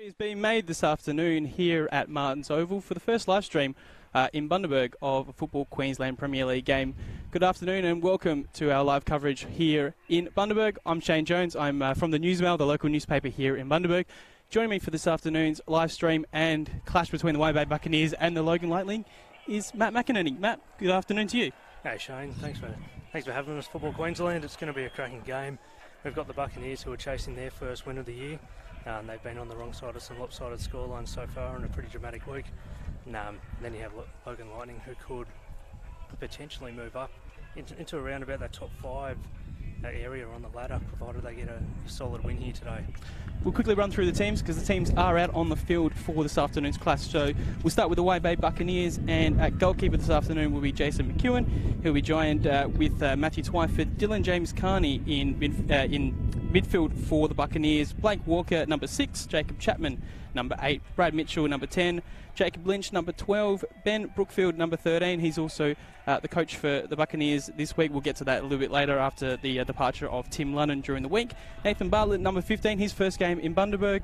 Is being made this afternoon here at Martins Oval for the first live stream in Bundaberg of a Football Queensland Premier League game. Good afternoon and welcome to our live coverage here in Bundaberg. I'm Shane Jones. I'm from the Newsmail, the local newspaper here in Bundaberg. Joining me for this afternoon's live stream and clash between the Bay Buccaneers and the Logan Lightning is Matt McInerney. Matt, good afternoon to you. Hey Shane, thanks for having us, Football Queensland. It's going to be a cracking game. We've got the Buccaneers who are chasing their first win of the year. They've been on the wrong side of some lopsided scorelines so far in a pretty dramatic week. And then you have Logan Lightning, who could potentially move up into around about that top 5 area on the ladder, provided they get a solid win here today. We'll quickly run through the teams because the teams are out on the field for this afternoon's clash. So we'll start with the Bay Buccaneers, and at goalkeeper this afternoon will be Jason McEwen. He'll be joined with Matthew Twyford, Dylan James Carney in midfield for the Buccaneers, Blake Walker number 6, Jacob Chapman number 8, Brad Mitchell number 10, Jacob Lynch number 12, Ben Brookfield number 13. He's also the coach for the Buccaneers this week. We'll get to that a little bit later after the departure of Tim Lunnon during the week. Nathan Bartlett number 15, his first game in Bundaberg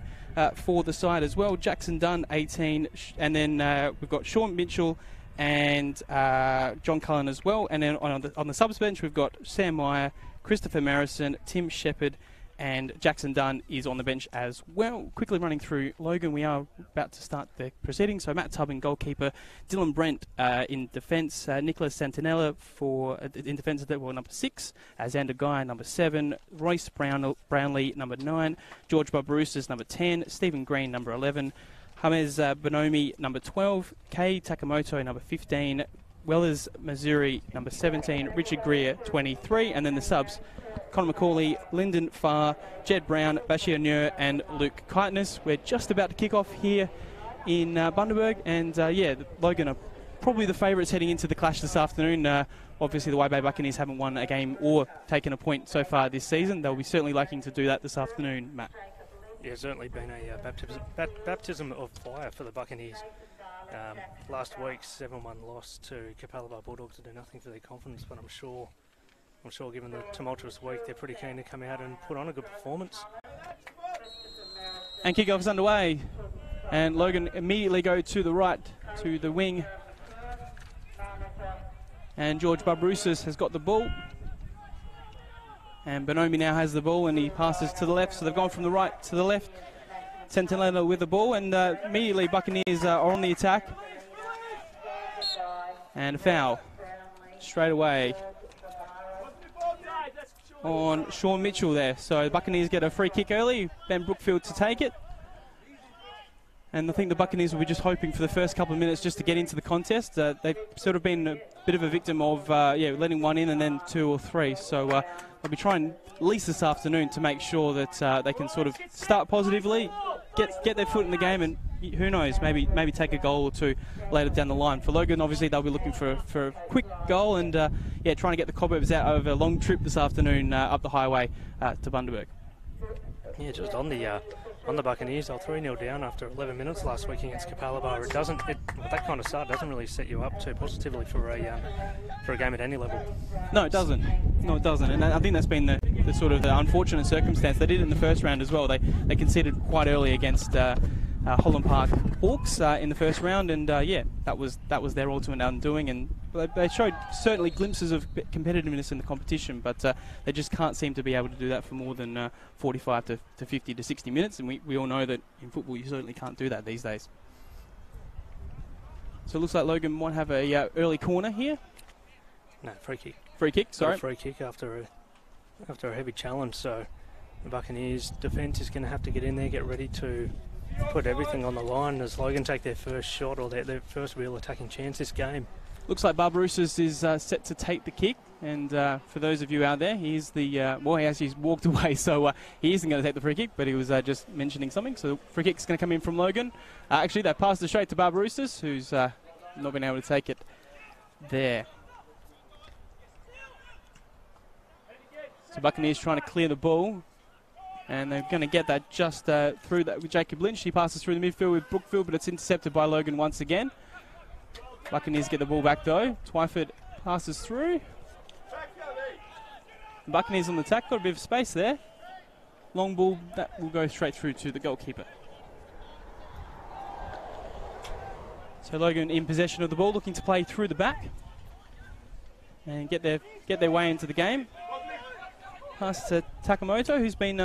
for the side as well. Jackson Dunn 18, and then we've got Sean Mitchell and John Cullen as well. And then on the subs bench we've got Sam Meyer, Christopher Marison, Tim Shepherd, and Jackson Dunn is on the bench as well. Quickly running through Logan, we are about to start the proceedings. So Matt Tubbin, goalkeeper, Dylan Brent in defence, Nicholas Santinella in defence, number 6, Xander Guy number 7, Royce Brownlee number 9, George Barbarousas number 10, Stephen Green number 11, James Bonomi number 12, Kei Takamoto number 15, Wellers Missouri number 17, Richard Greer 23, and then the subs: Connor McCauley, Lyndon Farr, Jed Brown, Bashir Nur, and Luke Kitness. We're just about to kick off here in Bundaberg, and Logan are probably the favourites heading into the clash this afternoon. Obviously the Bay Buccaneers haven't won a game or taken a point so far this season. They'll be certainly looking to do that this afternoon, Matt. Yeah, it's certainly been a baptism of fire for the Buccaneers. Last week, 7-1 loss to Capalaba Bulldogs to do nothing for their confidence, but I'm sure given the tumultuous week, they're pretty keen to come out and put on a good performance. And kickoff is underway, and Logan immediately go to the right, to the wing, and George Barbarousas has got the ball, and Bonomi now has the ball, and he passes to the left, so they've gone from the right to the left. Sentinella with the ball, and immediately Buccaneers are on the attack, and a foul straight away on Sean Mitchell there. So the Buccaneers get a free kick early, Ben Brookfield to take it, and I think the Buccaneers will be just hoping for the first couple of minutes just to get into the contest. They've sort of been a bit of a victim of letting one in and then 2 or 3, so they'll be trying at least this afternoon to make sure that they can sort of start positively, get their foot in the game, and who knows, maybe take a goal or 2 later down the line. For Logan, obviously they'll be looking for a quick goal and trying to get the cobwebs out of a long trip this afternoon up the highway to Bundaberg. Yeah, just on the Buccaneers, they're 3-0 down after 11 minutes last week against Capalaba. That kind of start doesn't really set you up too positively for a game at any level. No, it doesn't. And I think that's been the sort of the unfortunate circumstance. They did it in the first round as well. They conceded quite early against Holland Park Hawks in the first round, and that was their ultimate undoing. And they showed certainly glimpses of competitiveness in the competition, but they just can't seem to be able to do that for more than 45 to 50 to 60 minutes. And we all know that in football you certainly can't do that these days. So it looks like Logan might have a early corner here. No, free kick. Free kick, sorry. Free kick after a heavy challenge. So the Buccaneers defence is going to have to get in there, get ready to put everything on the line as Logan take their first shot or their first real attacking chance this game. Looks like Barbarousas is set to take the kick, and for those of you out there, he's he actually walked away, so he isn't going to take the free kick, but he was just mentioning something. So the free kick's going to come in from Logan. Actually, they passed it straight to Barbarousas, who's not been able to take it there. So Buccaneers trying to clear the ball, and they're going to get that just through that with Jacob Lynch. He passes through the midfield with Brookfield, but it's intercepted by Logan once again. Buccaneers get the ball back though. Twyford passes through. The Buccaneers on the attack, got a bit of space there. Long ball, that will go straight through to the goalkeeper. So Logan in possession of the ball, looking to play through the back and get their way into the game. Pass to Takamoto, who's been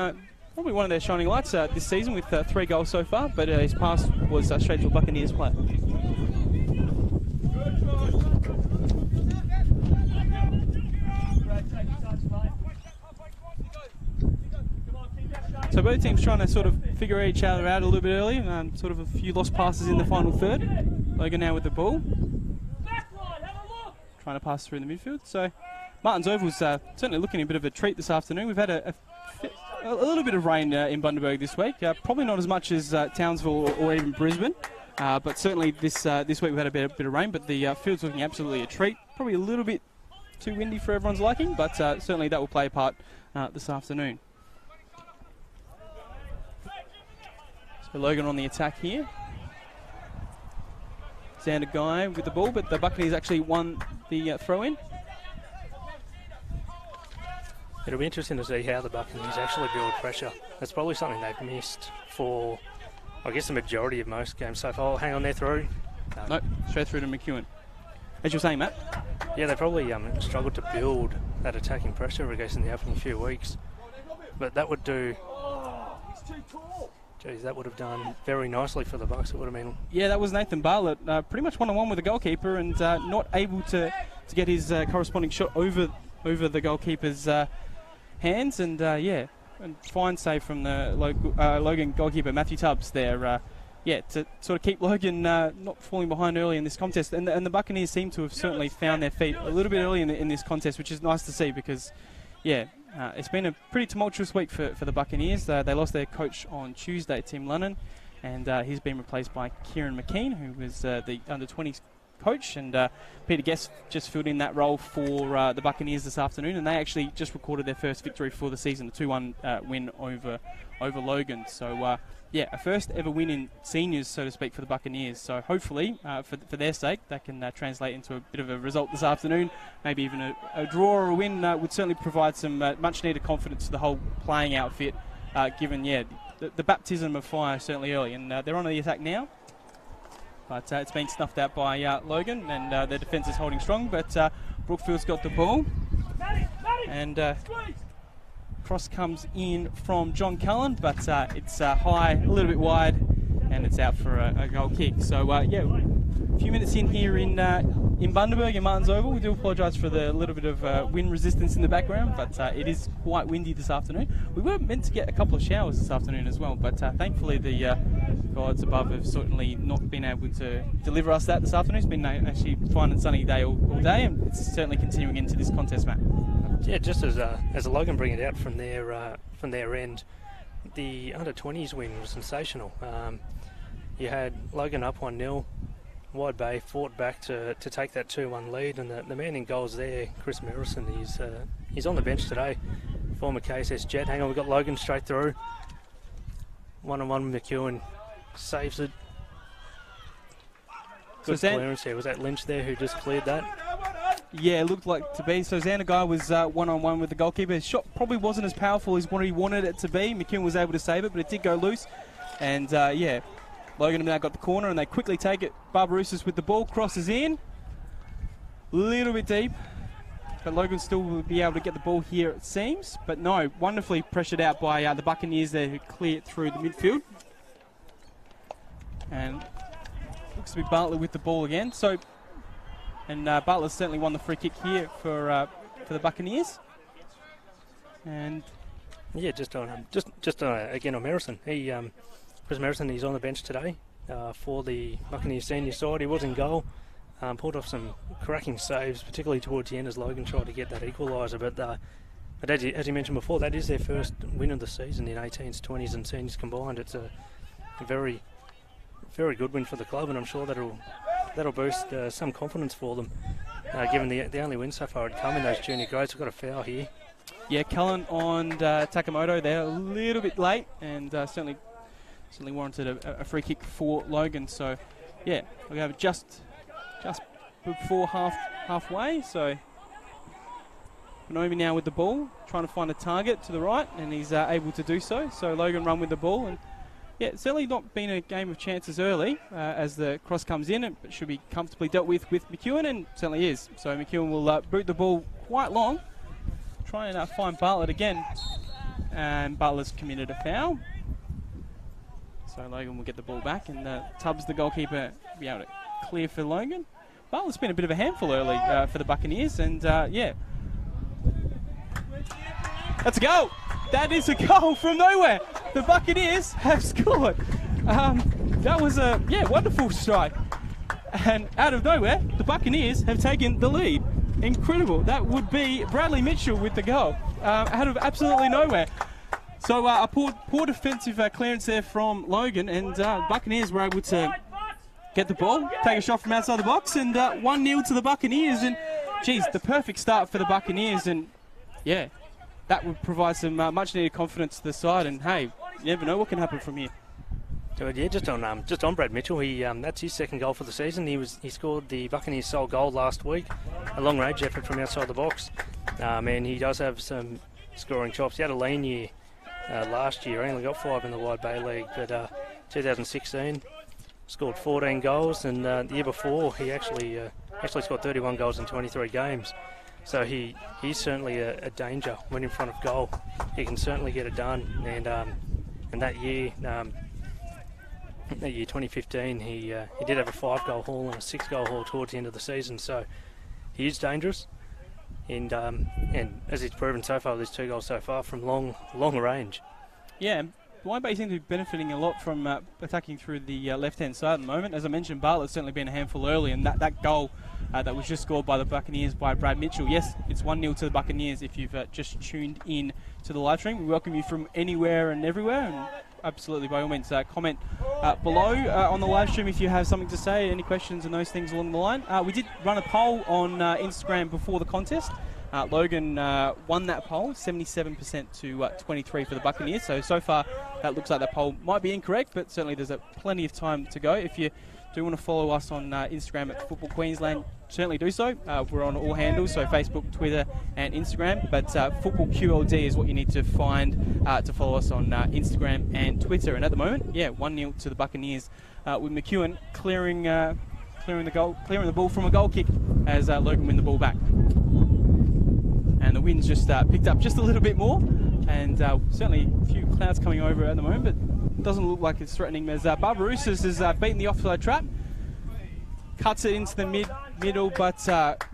probably one of their shining lights this season with 3 goals so far, but his pass was straight to a Buccaneers player. So both teams trying to sort of figure each other out a little bit early, sort of a few lost passes in the final third. Logan now with the ball, trying to pass through the midfield. So Martin's Oval's certainly looking a bit of a treat this afternoon. We've had a little bit of rain in Bundaberg this week, probably not as much as Townsville or even Brisbane, but certainly this week we've had a bit of rain, but the field's looking absolutely a treat. Probably a little bit too windy for everyone's liking, but certainly that will play a part this afternoon. So Logan on the attack here. Xander Guy with the ball, but the Buccaneers actually won the throw-in. It'll be interesting to see how the Buccaneers actually build pressure. That's probably something they've missed for, I guess, the majority of most games so far. Hang on, they're through. Nope, straight through to McEwen. As you were saying, Matt? Yeah, they probably struggled to build that attacking pressure, I guess, in the opening few weeks. But that would do... Geez, that would have done very nicely for the Bucks. It would have been... Yeah, that was Nathan Bartlett, pretty much one-on-one with the goalkeeper and not able to get his corresponding shot over the goalkeeper's hands. And, yeah, and fine save from the Logan goalkeeper, Matthew Tubbs there. Yeah, to sort of keep Logan not falling behind early in this contest. And the Buccaneers seem to have certainly found their feet a little bit early in this contest, which is nice to see because, yeah... it's been a pretty tumultuous week for the Buccaneers. They lost their coach on Tuesday, Tim Lennon, and he's been replaced by Kieran McKean, who was the under-20s coach, and Peter Guest just filled in that role for the Buccaneers this afternoon, and they actually just recorded their first victory for the season, a 2-1 win over Logan. So, yeah, a first ever win in seniors, so to speak, for the Buccaneers. So hopefully, for their sake, that can translate into a bit of a result this afternoon. Maybe even a draw or a win would certainly provide some much-needed confidence to the whole playing outfit, given, yeah, the baptism of fire certainly early. And they're on the attack now. But it's been snuffed out by Logan, and their defence is holding strong. But Brookfield's got the ball. And... cross comes in from John Cullen, but it's high, a little bit wide, and it's out for a goal kick. So, yeah, a few minutes in here in Bundaberg in Martin's Oval. We do apologise for the little bit of wind resistance in the background, but it is quite windy this afternoon. We were meant to get a couple of showers this afternoon as well, but thankfully the gods above have certainly not been able to deliver us that this afternoon. It's been actually fine and sunny day all day, and it's certainly continuing into this contest, Matt. Yeah, just as Logan bring it out from their end, the under-20s win was sensational. You had Logan up 1-0, Wide Bay fought back to take that 2-1 lead, and the man in goals there, Chris Merrison, he's on the bench today, former KSS Jet. Hang on, we've got Logan straight through. 1-on-1 with McEwen, saves it. Good clearance there. Was that Lynch there who just cleared that? Yeah, it looked like to be. So Xander Guy was one-on-one with the goalkeeper. His shot probably wasn't as powerful as what he wanted it to be. McEwen was able to save it, but it did go loose. And, yeah, Logan have now got the corner, and they quickly take it. Barbarousas with the ball, crosses in. A little bit deep. But Logan still will be able to get the ball here, it seems. But no, wonderfully pressured out by the Buccaneers there, who clear it through the midfield. And looks to be Bartlett with the ball again. So... And Butler certainly won the free kick here for the Buccaneers. And yeah, just again on Merrison. Chris Merrison, he's on the bench today for the Buccaneers senior side. He was in goal, pulled off some cracking saves, particularly towards the end as Logan tried to get that equaliser. But as you mentioned before, that is their first win of the season in 18s, 20s, and seniors combined. It's a very, very good win for the club, and I'm sure that'll boost some confidence for them, given the only win so far had come in those junior grades. We've got a foul here. Yeah, Cullen on Takamoto there, a little bit late, and certainly warranted a free kick for Logan. So, yeah, we have just before halfway. So, Bonomi now with the ball, trying to find a target to the right, and he's able to do so. So Logan run with the ball, and Yeah, it's certainly not been a game of chances early as the cross comes in. It should be comfortably dealt with McEwen, and certainly is. So McEwen will boot the ball quite long. Try and find Bartlett again. And Bartlett's committed a foul. So Logan will get the ball back, and Tubbs, the goalkeeper, will be able to clear for Logan. Bartlett's been a bit of a handful early for the Buccaneers, and yeah. That's a goal! That is a goal from nowhere! The Buccaneers have scored! That was a wonderful strike. And out of nowhere, the Buccaneers have taken the lead. Incredible. That would be Bradley Mitchell with the goal. Out of absolutely nowhere. So a poor defensive clearance there from Logan, and Buccaneers were able to get the ball, take a shot from outside the box, and 1-0 to the Buccaneers. And geez, the perfect start for the Buccaneers, and yeah, that would provide some much needed confidence to the side. And hey, you never know what can happen from here. Yeah, just on Brad Mitchell, he that's his second goal for the season. He scored the Buccaneers' sole goal last week, a long range effort from outside the box, and he does have some scoring chops. He had a lean year last year. He only got 5 in the Wide Bay League, but 2016 scored 14 goals, and the year before he actually scored 31 goals in 23 games. So he's certainly a danger when in front of goal. He can certainly get it done, and that year. That year, 2015, he did have a 5-goal haul and a 6-goal haul towards the end of the season, so he is dangerous. And as he's proven so far with his 2 goals so far from long range. Yeah, Wide Bay seems to be benefiting a lot from attacking through the left-hand side at the moment. As I mentioned, Bartlett's certainly been a handful early, and that goal that was just scored by the Buccaneers by Brad Mitchell. Yes, it's 1-0 to the Buccaneers if you've just tuned in to the live stream. We welcome you from anywhere and everywhere, and absolutely, by all means, comment below on the live stream if you have something to say, any questions and those things along the line. We did run a poll on Instagram before the contest. Logan won that poll, 77% to 23 for the Buccaneers. So far, that looks like that poll might be incorrect, but certainly there's plenty of time to go. If you do want to follow us on Instagram at Football Queensland, certainly do so. We're on all handles, so Facebook, Twitter and Instagram, but Football QLD is what you need to find to follow us on Instagram and Twitter. And at the moment, 1-0 to the Buccaneers with McEwen clearing the ball from a goal kick as Logan win the ball back. And the wind's just picked up just a little bit more, and certainly a few clouds coming over at the moment, but it doesn't look like it's threatening. As Barbarouses has beaten the offside trap, cuts it into the middle, but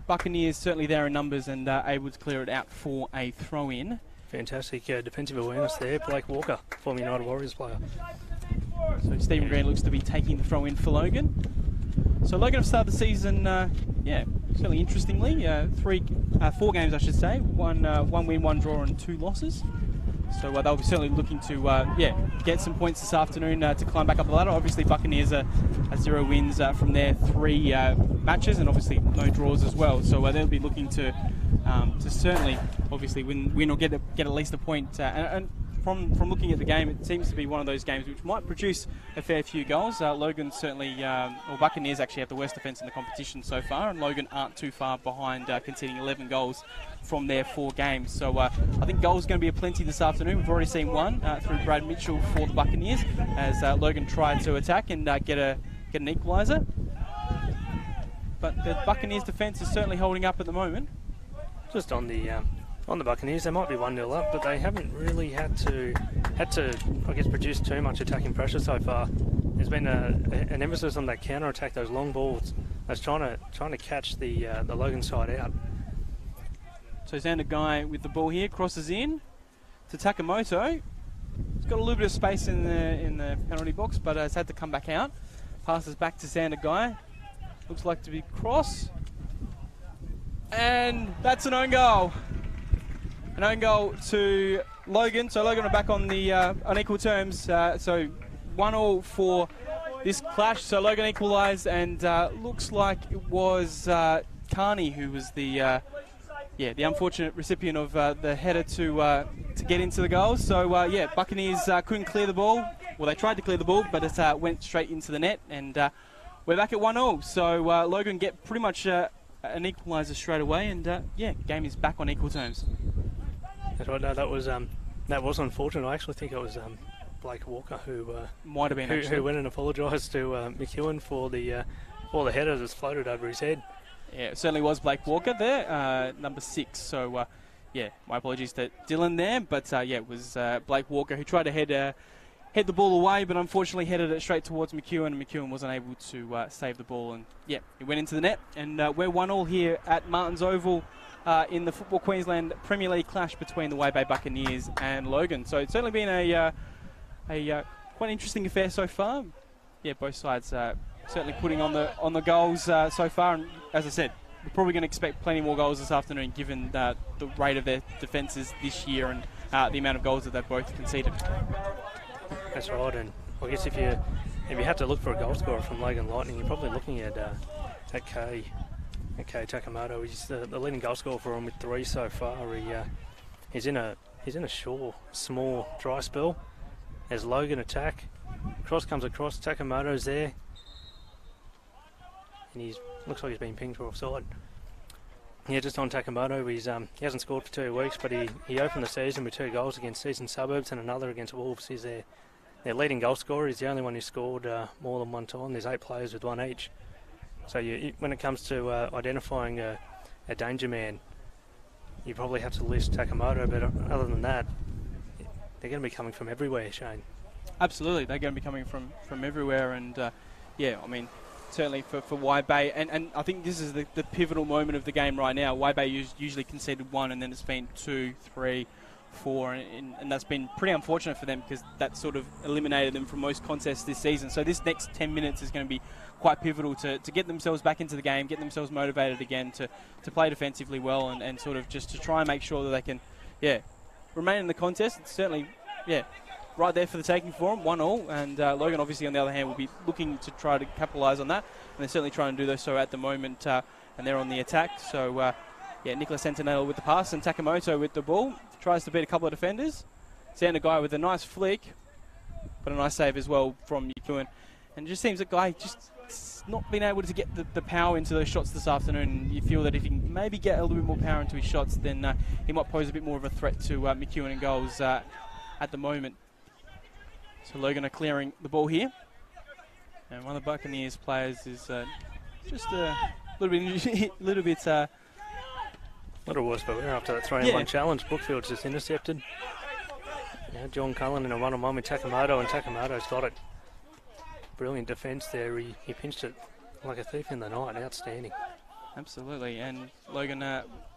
Buccaneers certainly there in numbers and able to clear it out for a throw-in. Fantastic defensive awareness there, Blake Walker, former United Warriors player. So Stephen Green looks to be taking the throw-in for Logan. So Logan have started the season, certainly interestingly, 4 games I should say, one win, 1 draw and 2 losses. So they'll be certainly looking to get some points this afternoon to climb back up the ladder. Obviously Buccaneers are 0 wins from their 3 matches, and obviously no draws as well. So they'll be looking to certainly obviously win or get at least a point. And from looking at the game, it seems to be one of those games which might produce a fair few goals. Logan certainly, Buccaneers actually have the worst defence in the competition so far, and Logan aren't too far behind, conceding 11 goals from their 4 games. So I think goals going to be aplenty this afternoon. We've already seen one through Brad Mitchell for the Buccaneers as Logan tried to attack and get an equaliser. But the Buccaneers defence is certainly holding up at the moment. Just on the Buccaneers, they might be 1-0 up, but they haven't really had to I guess produce too much attacking pressure so far. There's been an emphasis on that counter attack, those long balls. That's trying to catch the Logan side out. So Xander Guy with the ball here, crosses in to Takamoto. He's got a little bit of space in the penalty box, but has had to come back out. Passes back to Xander Guy. Looks like to be cross. And that's an own goal. An own goal to Logan. So Logan are back on the on equal terms. So 1-1 for this clash. So Logan equalised, and looks like it was Carney who was the unfortunate recipient of the header to get into the goal. So Buccaneers couldn't clear the ball. Well, they tried to clear the ball, but it went straight into the net, and we're back at 1-1. So Logan get pretty much an equaliser straight away, and game is back on equal terms. That's right. No, that was unfortunate. I actually think it was Blake Walker, who might have been who went and apologised to McEwen for the header that's floated over his head. Yeah, it certainly was Blake Walker there, number 6. So, yeah, my apologies to Dylan there. But, yeah, it was Blake Walker who tried to head the ball away, but unfortunately headed it straight towards McEwen, and McEwen wasn't able to save the ball. And, yeah, it went into the net. And we're 1-1 here at Martins Oval in the Football Queensland Premier League clash between the Way Bay Buccaneers and Logan. So it's certainly been a quite interesting affair so far. Yeah, both sides certainly putting on the goals so far. And as I said, we're probably going to expect plenty more goals this afternoon, given the rate of their defences this year and the amount of goals that they've both conceded. That's right, and I guess if you had to look for a goal scorer from Logan Lightning, you're probably looking at Kei Takamoto. He's the leading goal scorer for him with 3 so far. He's in a small dry spell. As Logan attack, cross comes across, Takamoto's there, and looks like he's been pinged for offside. Yeah, just on Takamoto, he hasn't scored for 2 weeks, but he opened the season with 2 goals against Season Suburbs and another against Wolves. He's their leading goal scorer. He's the only one who scored more than one time. There's 8 players with 1 each. So when it comes to identifying a danger man, you probably have to list Takamoto, but other than that, they're going to be coming from everywhere, Shane. Absolutely, they're going to be coming from everywhere, and yeah, I mean, certainly for Y Bay, and I think this is the pivotal moment of the game right now. Y Bay usually conceded 1, and then it's been 2, 3, 4, and that's been pretty unfortunate for them, because that sort of eliminated them from most contests this season. So this next 10 minutes is going to be quite pivotal to get themselves back into the game, get themselves motivated again to play defensively well, and sort of just to try and make sure that they can, remain in the contest. It's certainly, right there for the taking for them, 1-1, and Logan obviously on the other hand will be looking to try to capitalise on that, and they're certainly trying to do so at the moment, and they're on the attack. So Nicholas Sentinel with the pass, and Takamoto with the ball, tries to beat a couple of defenders. Sander Guy with a nice flick, but a nice save as well from McEwen, and it just seems that Guy just not been able to get the power into those shots this afternoon. You feel that if he can maybe get a little bit more power into his shots, then he might pose a bit more of a threat to McEwen and goals at the moment. So Logan are clearing the ball here, and one of the Buccaneers players is just a little bit. Not a worse, but we're after that 3-1 challenge. Brookfield's just intercepted. Now John Cullen in a 1-on-1 with Takamoto, and Takamoto's got it. Brilliant defence there. He pinched it like a thief in the night. Outstanding. Absolutely, and Logan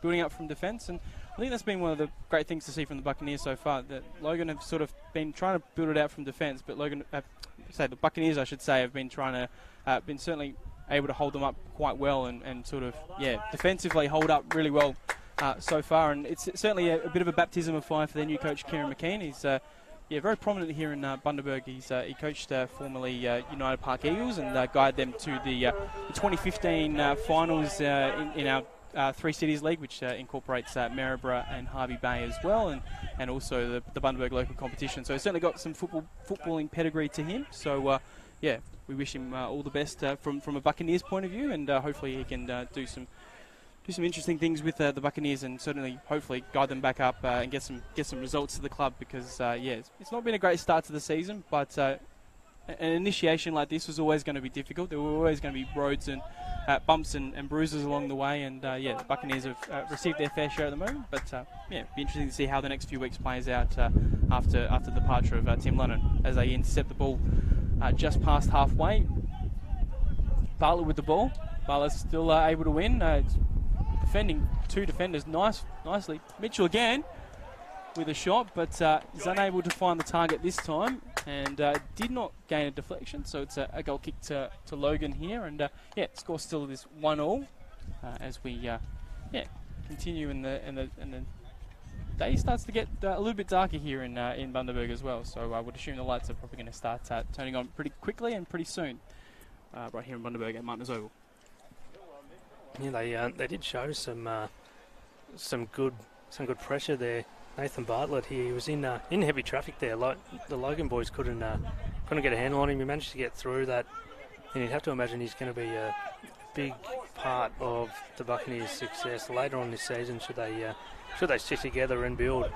building up from defence, and I think that's been one of the great things to see from the Buccaneers so far, that Logan have sort of been trying to build it out from defence, but the Buccaneers, I should say, have been trying to, been certainly able to hold them up quite well, and sort of, defensively hold up really well so far, and it's certainly a bit of a baptism of fire for their new coach, Kieran McKean. He's very prominent here in Bundaberg. He coached formerly United Park Eagles, and guided them to the 2015 finals in our Three Cities League, which incorporates Maryborough and Harvey Bay as well, and also the Bundaberg local competition. So he's certainly got some footballing pedigree to him. So we wish him all the best from a Buccaneers point of view, and hopefully he can do some interesting things with the Buccaneers, and certainly hopefully guide them back up and get some results to the club, because it's not been a great start to the season, but an initiation like this was always going to be difficult. There were always going to be roads and bumps and bruises along the way, and the Buccaneers have received their fair share at the moment, but it'd be interesting to see how the next few weeks plays out after the departure of Tim Lennon, as they intercept the ball just past halfway. Bartlett with the ball. Bartlett's still able to win. Defending 2 defenders nicely. Mitchell again with a shot, but is unable to find the target this time, and did not gain a deflection, so it's a goal kick to Logan here, and score still is 1-1 as we continue in the day starts to get a little bit darker here in Bundaberg as well, so I would assume the lights are probably going to start turning on pretty quickly and pretty soon right here in Bundaberg at Martins Oval. Yeah, they did show some good pressure there. Nathan Bartlett here, he was in heavy traffic there. The Logan boys couldn't get a handle on him. He managed to get through that, and you'd have to imagine he's going to be a big part of the Buccaneers' success later on this season. Should they stick together and build?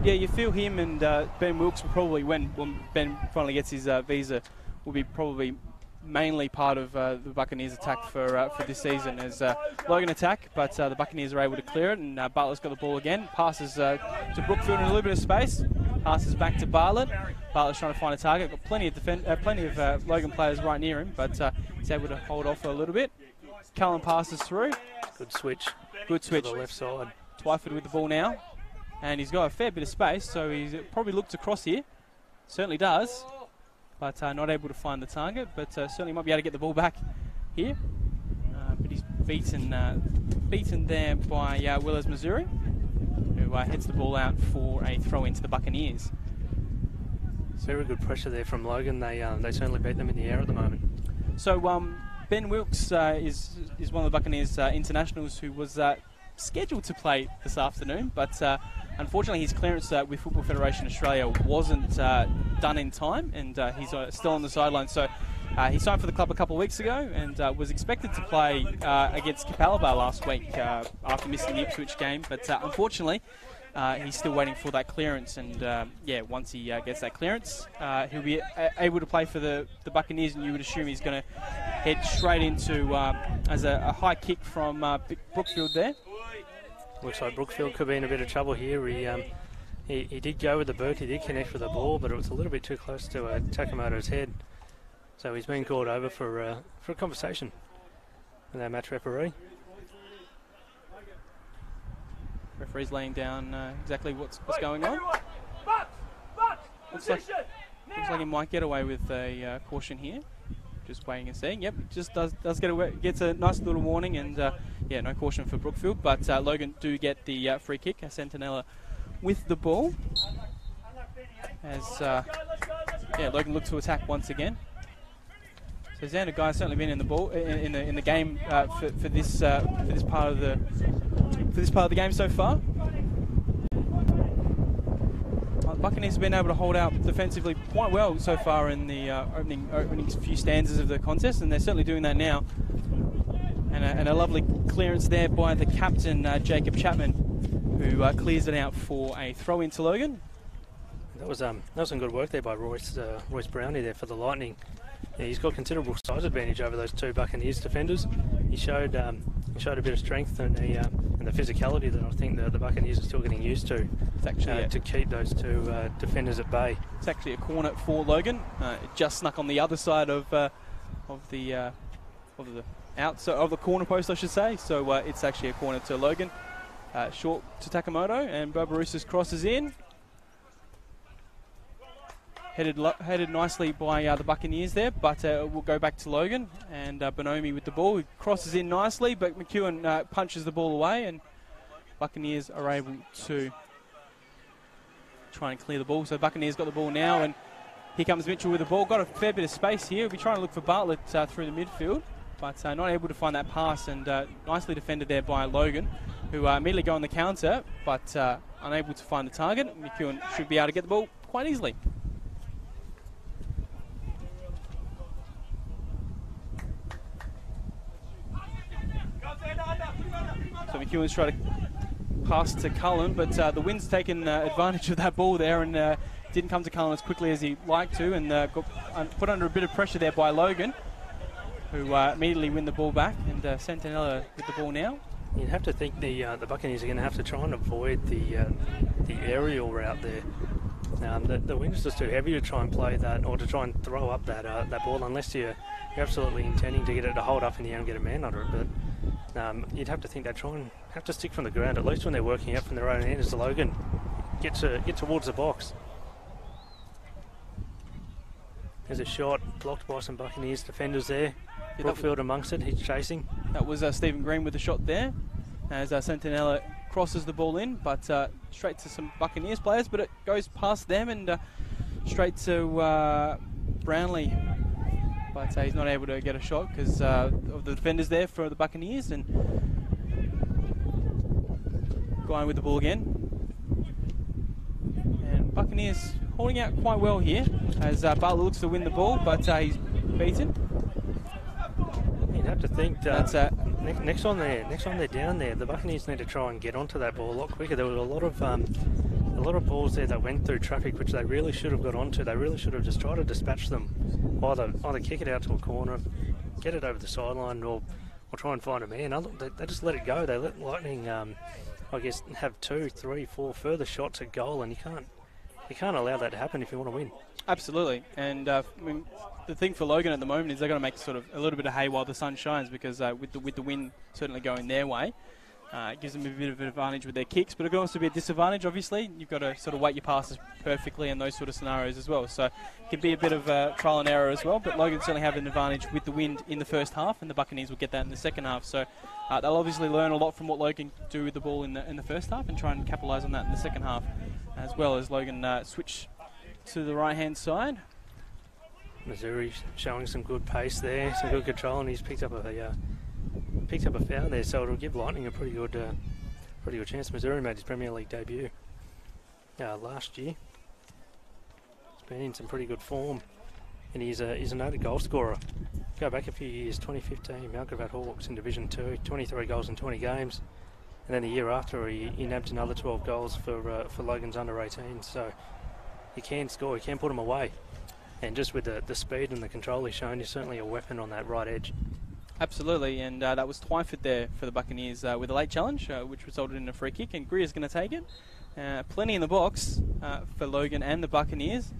Yeah, you feel him and Ben Wilkes will probably, when Ben finally gets his visa, will be probably mainly part of the Buccaneers attack for this season as Logan attack, but the Buccaneers are able to clear it, and Bartlett's got the ball again. Passes to Brookfield in a little bit of space. Passes back to Bartlett. Bartlett's trying to find a target. Got plenty of Logan players right near him, but he's able to hold off a little bit. Cullen passes through. Good switch. Good switch. To the left side. Twyford with the ball now, and he's got a fair bit of space, so he's probably looked across here. Certainly does. But not able to find the target, but certainly might be able to get the ball back here. But he's beaten there by Willers Missouri, who hits the ball out for a throw into the Buccaneers. Very good pressure there from Logan. They certainly beat them in the air at the moment. So Ben Wilkes is one of the Buccaneers internationals who was scheduled to play this afternoon, but unfortunately his clearance with Football Federation Australia wasn't done in time, and he's still on the sideline. So he signed for the club a couple of weeks ago and was expected to play against Capalaba last week after missing the Ipswich game, but unfortunately he's still waiting for that clearance, and once he gets that clearance, he'll be able to play for the Buccaneers, and you would assume he's going to head straight into as a high kick from Brookfield there. Looks like Brookfield could be in a bit of trouble here. He did go with the boot, he did connect with the ball, but it was a little bit too close to Takamoto's head. So he's been called over for a conversation with our match referee. Referee's laying down exactly what's going on. Looks like he might get away with a caution here. Just waiting and seeing. Yep, just does get away, gets a nice little warning, and no caution for Brookfield. But Logan do get the free kick. Centinella with the ball as Logan looks to attack once again. So Xander Guy's certainly been in the ball in the game for this part of the game so far. Buccaneers have been able to hold out defensively quite well so far in the opening few stanzas of the contest, and they're certainly doing that now. And a lovely clearance there by the captain, Jacob Chapman, who clears it out for a throw into Logan. That was some good work there by Royce Brownie there for the Lightning. Yeah, he's got considerable size advantage over those two Buccaneers defenders. He showed a bit of strength and the physicality that I think the Buccaneers are still getting used to. It's actually to keep those two defenders at bay. It's actually a corner for Logan. It just snuck on the other side of the outside of the corner post, I should say. So it's actually a corner to Logan, short to Takamoto, and Barbarouses crosses in. Headed nicely by the Buccaneers there, but we'll go back to Logan, and Bonomi with the ball. He crosses in nicely, but McEwen punches the ball away, and Buccaneers are able to try and clear the ball. So Buccaneers got the ball now, and here comes Mitchell with the ball. Got a fair bit of space here. We'll be trying to look for Bartlett through the midfield, but not able to find that pass, and nicely defended there by Logan, who immediately go on the counter, but unable to find the target. McEwen should be able to get the ball quite easily. So McEwen's trying to pass to Cullen, but the wind's taken advantage of that ball there, and didn't come to Cullen as quickly as he'd like to, and got put under a bit of pressure there by Logan, who immediately win the ball back, and Centinella with the ball now. You'd have to think the Buccaneers are going to have to try and avoid the aerial route there. The wind's just too heavy to try and play that, or to try and throw up that ball, unless you're absolutely intending to get it to hold up in the air and get a man under it. But you'd have to think they try and have to stick from the ground, at least when they're working out from their own end, as Logan get towards the box. There's a shot blocked by some Buccaneers defenders there. Brookfield amongst it, he's chasing. That was Stephen Green with the shot there, as Centinella crosses the ball in, but straight to some Buccaneers players, but it goes past them and straight to Brownlee. But he's not able to get a shot because of the defenders there for the Buccaneers, and going with the ball again. And Buccaneers holding out quite well here as Bartlett looks to win the ball, but he's beaten. You'd have to think next on they're down there, the Buccaneers need to try and get onto that ball a lot quicker. There was a lot of a lot of balls there that went through traffic, which they really should have got onto. They really should have just tried to dispatch them. Either kick it out to a corner, get it over the sideline, or try and find a man. They just let it go. They let Lightning, I guess, have 2, 3, 4 further shots at goal, and you can't allow that to happen if you want to win. Absolutely, and I mean, the thing for Logan at the moment is they're going to make sort of a little bit of hay while the sun shines, because with the wind certainly going their way, it gives them a bit of an advantage with their kicks, but it can also be a disadvantage, obviously. You've got to sort of weight your passes perfectly in those sort of scenarios as well. So it can be a bit of trial and error as well, but Logan certainly have an advantage with the wind in the first half, and the Buccaneers will get that in the second half. So they'll obviously learn a lot from what Logan do with the ball in the first half and try and capitalise on that in the second half, as well as Logan switch to the right-hand side. Missouri showing some good pace there, some good control, and he's picked up a foul there, so it'll give Lightning a pretty good chance. Missouri made his Premier League debut last year. He's been in some pretty good form, and he's a noted goal scorer. Go back a few years, 2015, Mount Gravatt Hawks in Division 2, 23 goals in 20 games, and then the year after he nabbed another 12 goals for Logan's under 18. So he can score, he can put them away, and just with the speed and the control he's shown, he's certainly a weapon on that right edge. Absolutely, and that was Twyford there for the Buccaneers with a late challenge, which resulted in a free kick, and Greer's going to take it. Plenty in the box for Logan and the Buccaneers,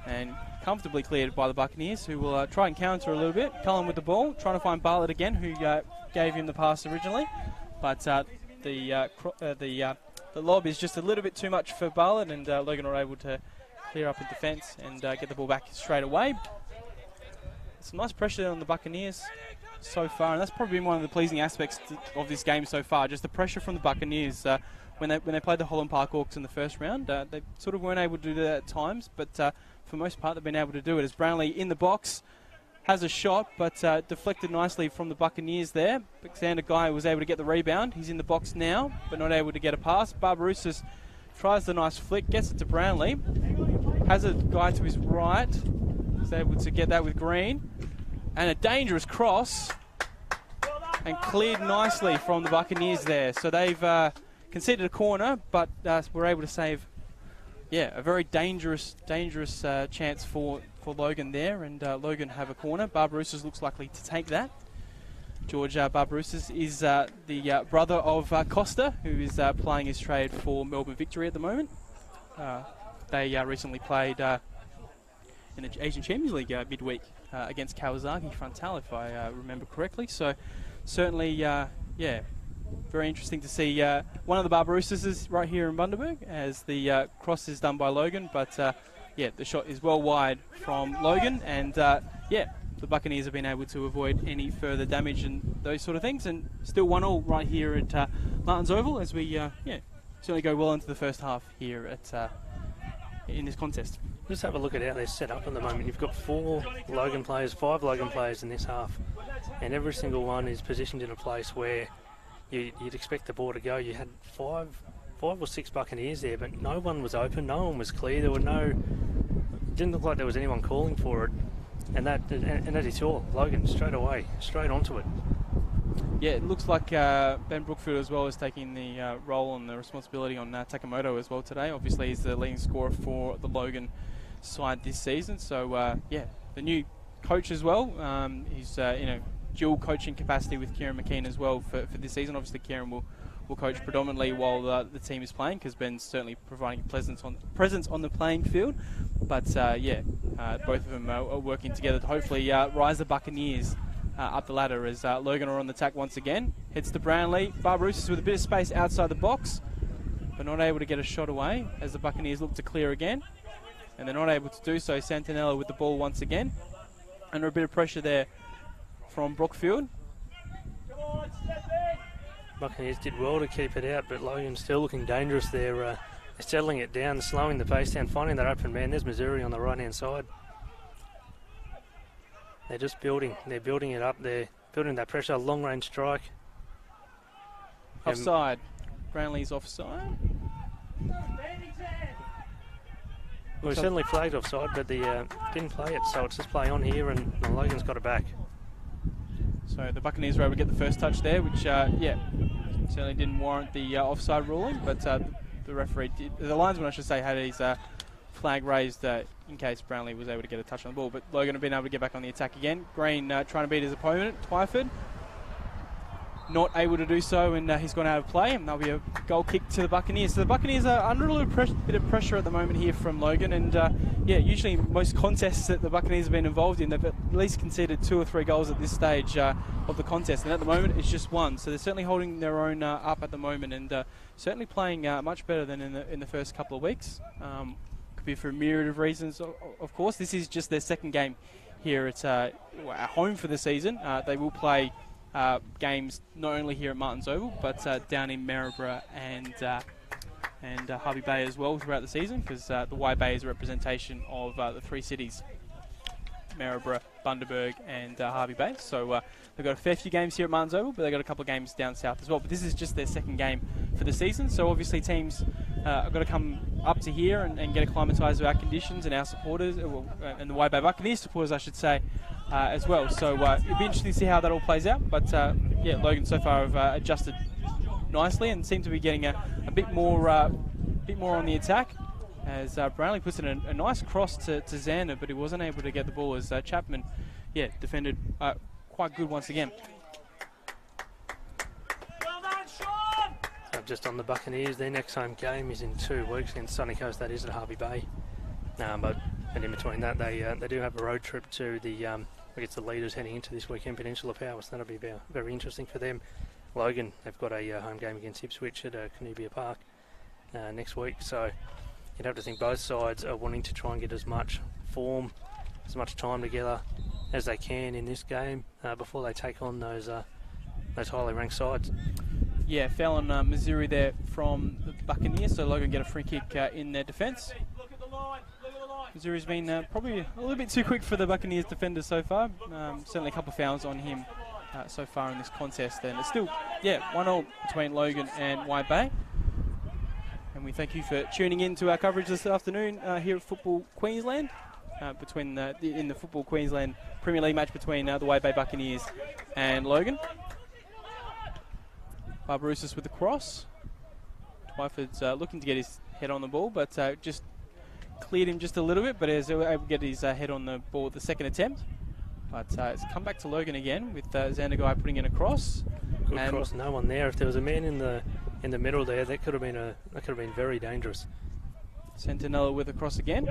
and comfortably cleared by the Buccaneers, who will try and counter a little bit. Cullen with the ball, trying to find Bartlett again, who gave him the pass originally, but the lob is just a little bit too much for Bartlett, and Logan are able to clear up in defence and get the ball back straight away. Some nice pressure on the Buccaneers so far, and that's probably been one of the pleasing aspects of this game so far, just the pressure from the Buccaneers. When they played the Holland Park Hawks in the first round, they sort of weren't able to do that at times, but for the most part they've been able to do it. As Brownlee in the box has a shot, but deflected nicely from the Buccaneers there. Alexander Guy was able to get the rebound. He's in the box now, but not able to get a pass. Barbarouses tries the nice flick, gets it to Brownlee. Has a guy to his right. He's able to get that with Green. And a dangerous cross. And cleared nicely from the Buccaneers there. So they've conceded a corner, but were able to save, a very dangerous chance for Logan there. And Logan have a corner. Barbarouses looks likely to take that. George Barbarouses is the brother of Costa, who is playing his trade for Melbourne Victory at the moment. They recently played in the Asian Champions League midweek against Kawasaki Frontal, if I remember correctly. So certainly, very interesting to see one of the Barbarouses is right here in Bundaberg, as the cross is done by Logan. But the shot is well wide from Logan, and the Buccaneers have been able to avoid any further damage and those sort of things, and still 1-1 right here at Martins Oval, as we certainly go well into the first half here at in this contest. Just have a look at how they're set up at the moment. You've got 5 Logan players in this half, and every single one is positioned in a place where you'd expect the ball to go. You had 5 or 6 Buccaneers there, but no one was open, no one was clear. There were didn't look like there was anyone calling for it, and as you saw, Logan straight onto it. Yeah, it looks like Ben Brookfield as well is taking the role and the responsibility on Takamoto as well today. Obviously, he's the leading scorer for the Logan side this season. So, the new coach as well. He's in a dual coaching capacity with Kieran McKean as well for this season. Obviously, Kieran will coach predominantly while the team is playing, because Ben's certainly providing presence on the playing field. But, both of them are working together to hopefully rise the Buccaneers up the ladder, as Logan are on the attack once again. Heads to Brownlee. Barbarouses with a bit of space outside the box, but not able to get a shot away as the Buccaneers look to clear again. And they're not able to do so. Santanella with the ball once again. Under a bit of pressure there from Brookfield. Buccaneers did well to keep it out, but Logan's still looking dangerous there. They're settling it down, slowing the pace down, finding that open man. There's Missouri on the right-hand side. They're just building. They're building it up. They're building that pressure. Long-range strike. Offside. Brownlee's offside. Well, he certainly flagged offside, but they didn't play it, so it's just play on here, and Logan's got it back. So the Buccaneers were able to get the first touch there, which, Certainly didn't warrant the offside ruling, but the referee did. The linesman, I should say, had his flag raised in case Brownlee was able to get a touch on the ball. But Logan had been able to get back on the attack again. Green trying to beat his opponent, Twyford. Not able to do so, and he's gone out of play, and there'll be a goal kick to the Buccaneers. So the Buccaneers are under a little bit of pressure at the moment here from Logan, and yeah, usually most contests that the Buccaneers have been involved in, they've at least conceded 2 or 3 goals at this stage of the contest, and at the moment it's just 1. So they're certainly holding their own up at the moment, and certainly playing much better than in the first couple of weeks. Could be for a myriad of reasons, of course. This is just their second game here at home for the season. They will play games not only here at Martins Oval, but down in Maryborough and Harvey Bay as well throughout the season, because the Y Bay is a representation of the 3 cities, Maryborough, Bundaberg and Harvey Bay. So they've got a fair few games here at Martins Oval, but they've got a couple of games down south as well. But this is just their second game for the season, so obviously teams have got to come up to here and get acclimatised to our conditions and our supporters, and the Y Bay Buccaneers supporters, I should say, as well. So it'll be interesting to see how that all plays out. But yeah, Logan so far have adjusted nicely and seem to be getting a bit more on the attack, as Brownlee puts in a nice cross to Xander, but he wasn't able to get the ball, as Chapman, yeah, defended quite good once again. Just on the Buccaneers, their next home game is in 2 weeks against Sunny Coast. That is at Harvey Bay. But in between that, they do have a road trip to the the leaders heading into this weekend, Peninsula Power. So that'll be very interesting for them. Logan, they've got a home game against Ipswich at Canubia Park next week. So you'd have to think both sides are wanting to try and get as much form, as much time together as they can in this game before they take on those highly ranked sides. Yeah, foul on Missouri there from the Buccaneers, so Logan get a free kick in their defence. Missouri's been probably a little bit too quick for the Buccaneers defender so far. Certainly a couple of fouls on him so far in this contest, and it's still, yeah, 1-1 between Logan and Y Bay. And we thank you for tuning in to our coverage this afternoon here at Football Queensland, in the Football Queensland Premier League match between the Y Bay Buccaneers and Logan. Barbarousis with the cross. Twyford's looking to get his head on the ball, but just cleared him just a little bit, but is able to get his head on the ball at the second attempt. But it's come back to Logan again with Xander Guy putting in a cross. Good cross, no one there. If there was a man in the middle there, that could have been very dangerous. Sentinella with a cross again.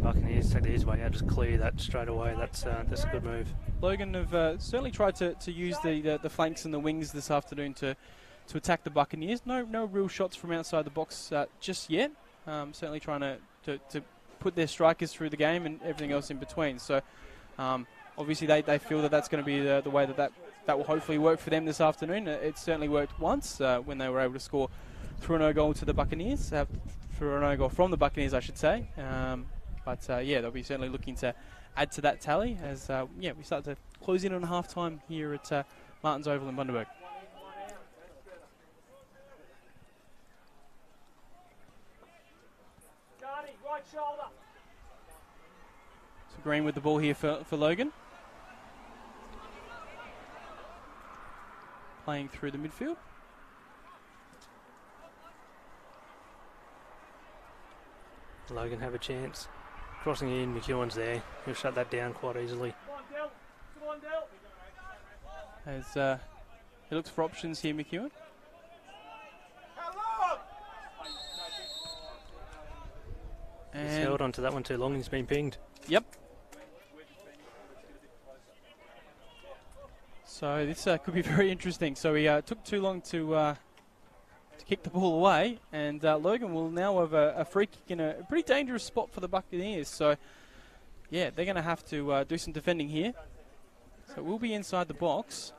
Buccaneers take the easy way out, just clear that straight away. That's a good move. Logan have certainly tried to use the flanks and the wings this afternoon to attack the Buccaneers. No real shots from outside the box just yet. Certainly trying to put their strikers through the game and everything else in between. So obviously they feel that's going to be the way that will hopefully work for them this afternoon. It certainly worked once when they were able to score through a no goal to the Buccaneers, through a no goal from the Buccaneers, I should say. But yeah, they'll be certainly looking to add to that tally as yeah, we start to close in on half time here at Martins Oval in Bundaberg. Right shoulder. So Green with the ball here for Logan. Playing through the midfield. Logan have a chance. Crossing in, McEwen's there. He'll shut that down quite easily. Come on, Del. As he looks for options here, McEwen. He's held onto that one too long. He's been pinged. Yep. So this could be very interesting. So he took too long to kick the ball away, and Logan will now have a free kick in a pretty dangerous spot for the Buccaneers. So yeah, they're going to have to do some defending here. So we'll be inside the box.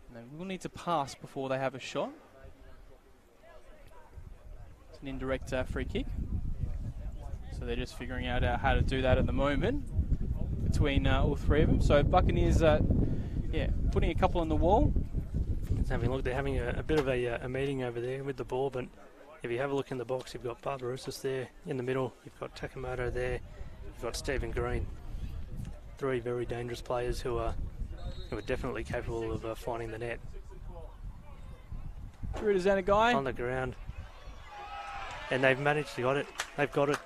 And then we'll need to pass before they have a shot. It's an indirect free kick. So they're just figuring out how to do that at the moment between all three of them. So Buccaneers, yeah, putting a couple on the wall. Let's have a look. They're having a bit of a meeting over there with the ball, but if you have a look in the box, you've got Barbarousis there in the middle. You've got Takamoto there. You've got Stephen Green. Three very dangerous players who are who are definitely capable of finding the net. Through to Zanagai. On the ground. And they've managed to got it. They've got it.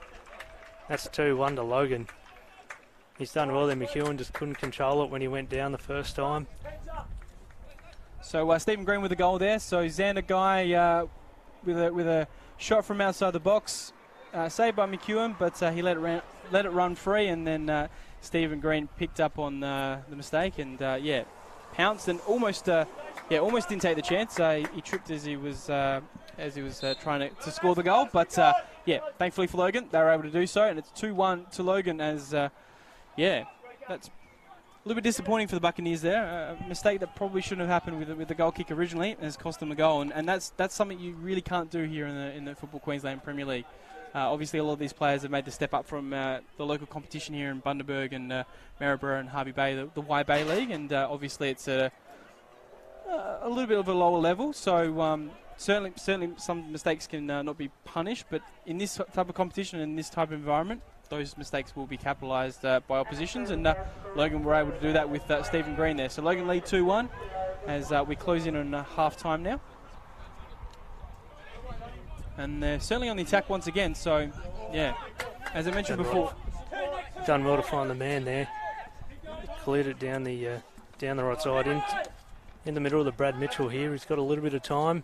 That's 2-1 to Logan. He's done well there. McEwen just couldn't control it when he went down the first time. So Stephen Green with the goal there. So Zanagai with a shot from outside the box. Saved by McEwen, but he let it run free, and then Stephen Green picked up on the mistake and pounced and almost didn't take the chance. He tripped as he was trying to score the goal, but thankfully for Logan, they were able to do so, and it's 2-1 to Logan. As that's a little bit disappointing for the Buccaneers there. A mistake that probably shouldn't have happened with the goal kick originally, and has cost them a goal, and that's something you really can't do here in the Football Queensland Premier League. Obviously, a lot of these players have made the step up from the local competition here in Bundaberg and Maryborough and Harvey Bay, the Y Bay League, and obviously it's a little bit of a lower level. So certainly some mistakes can not be punished, but in this type of competition and this type of environment, those mistakes will be capitalised by oppositions, and Logan were able to do that with Stephen Green there. So Logan lead 2-1 as we close in on half time now. And they're certainly on the attack once again, so as I mentioned before. Done well to find the man there. Cleared it down the right side in the middle of the Brad Mitchell here. He's got a little bit of time.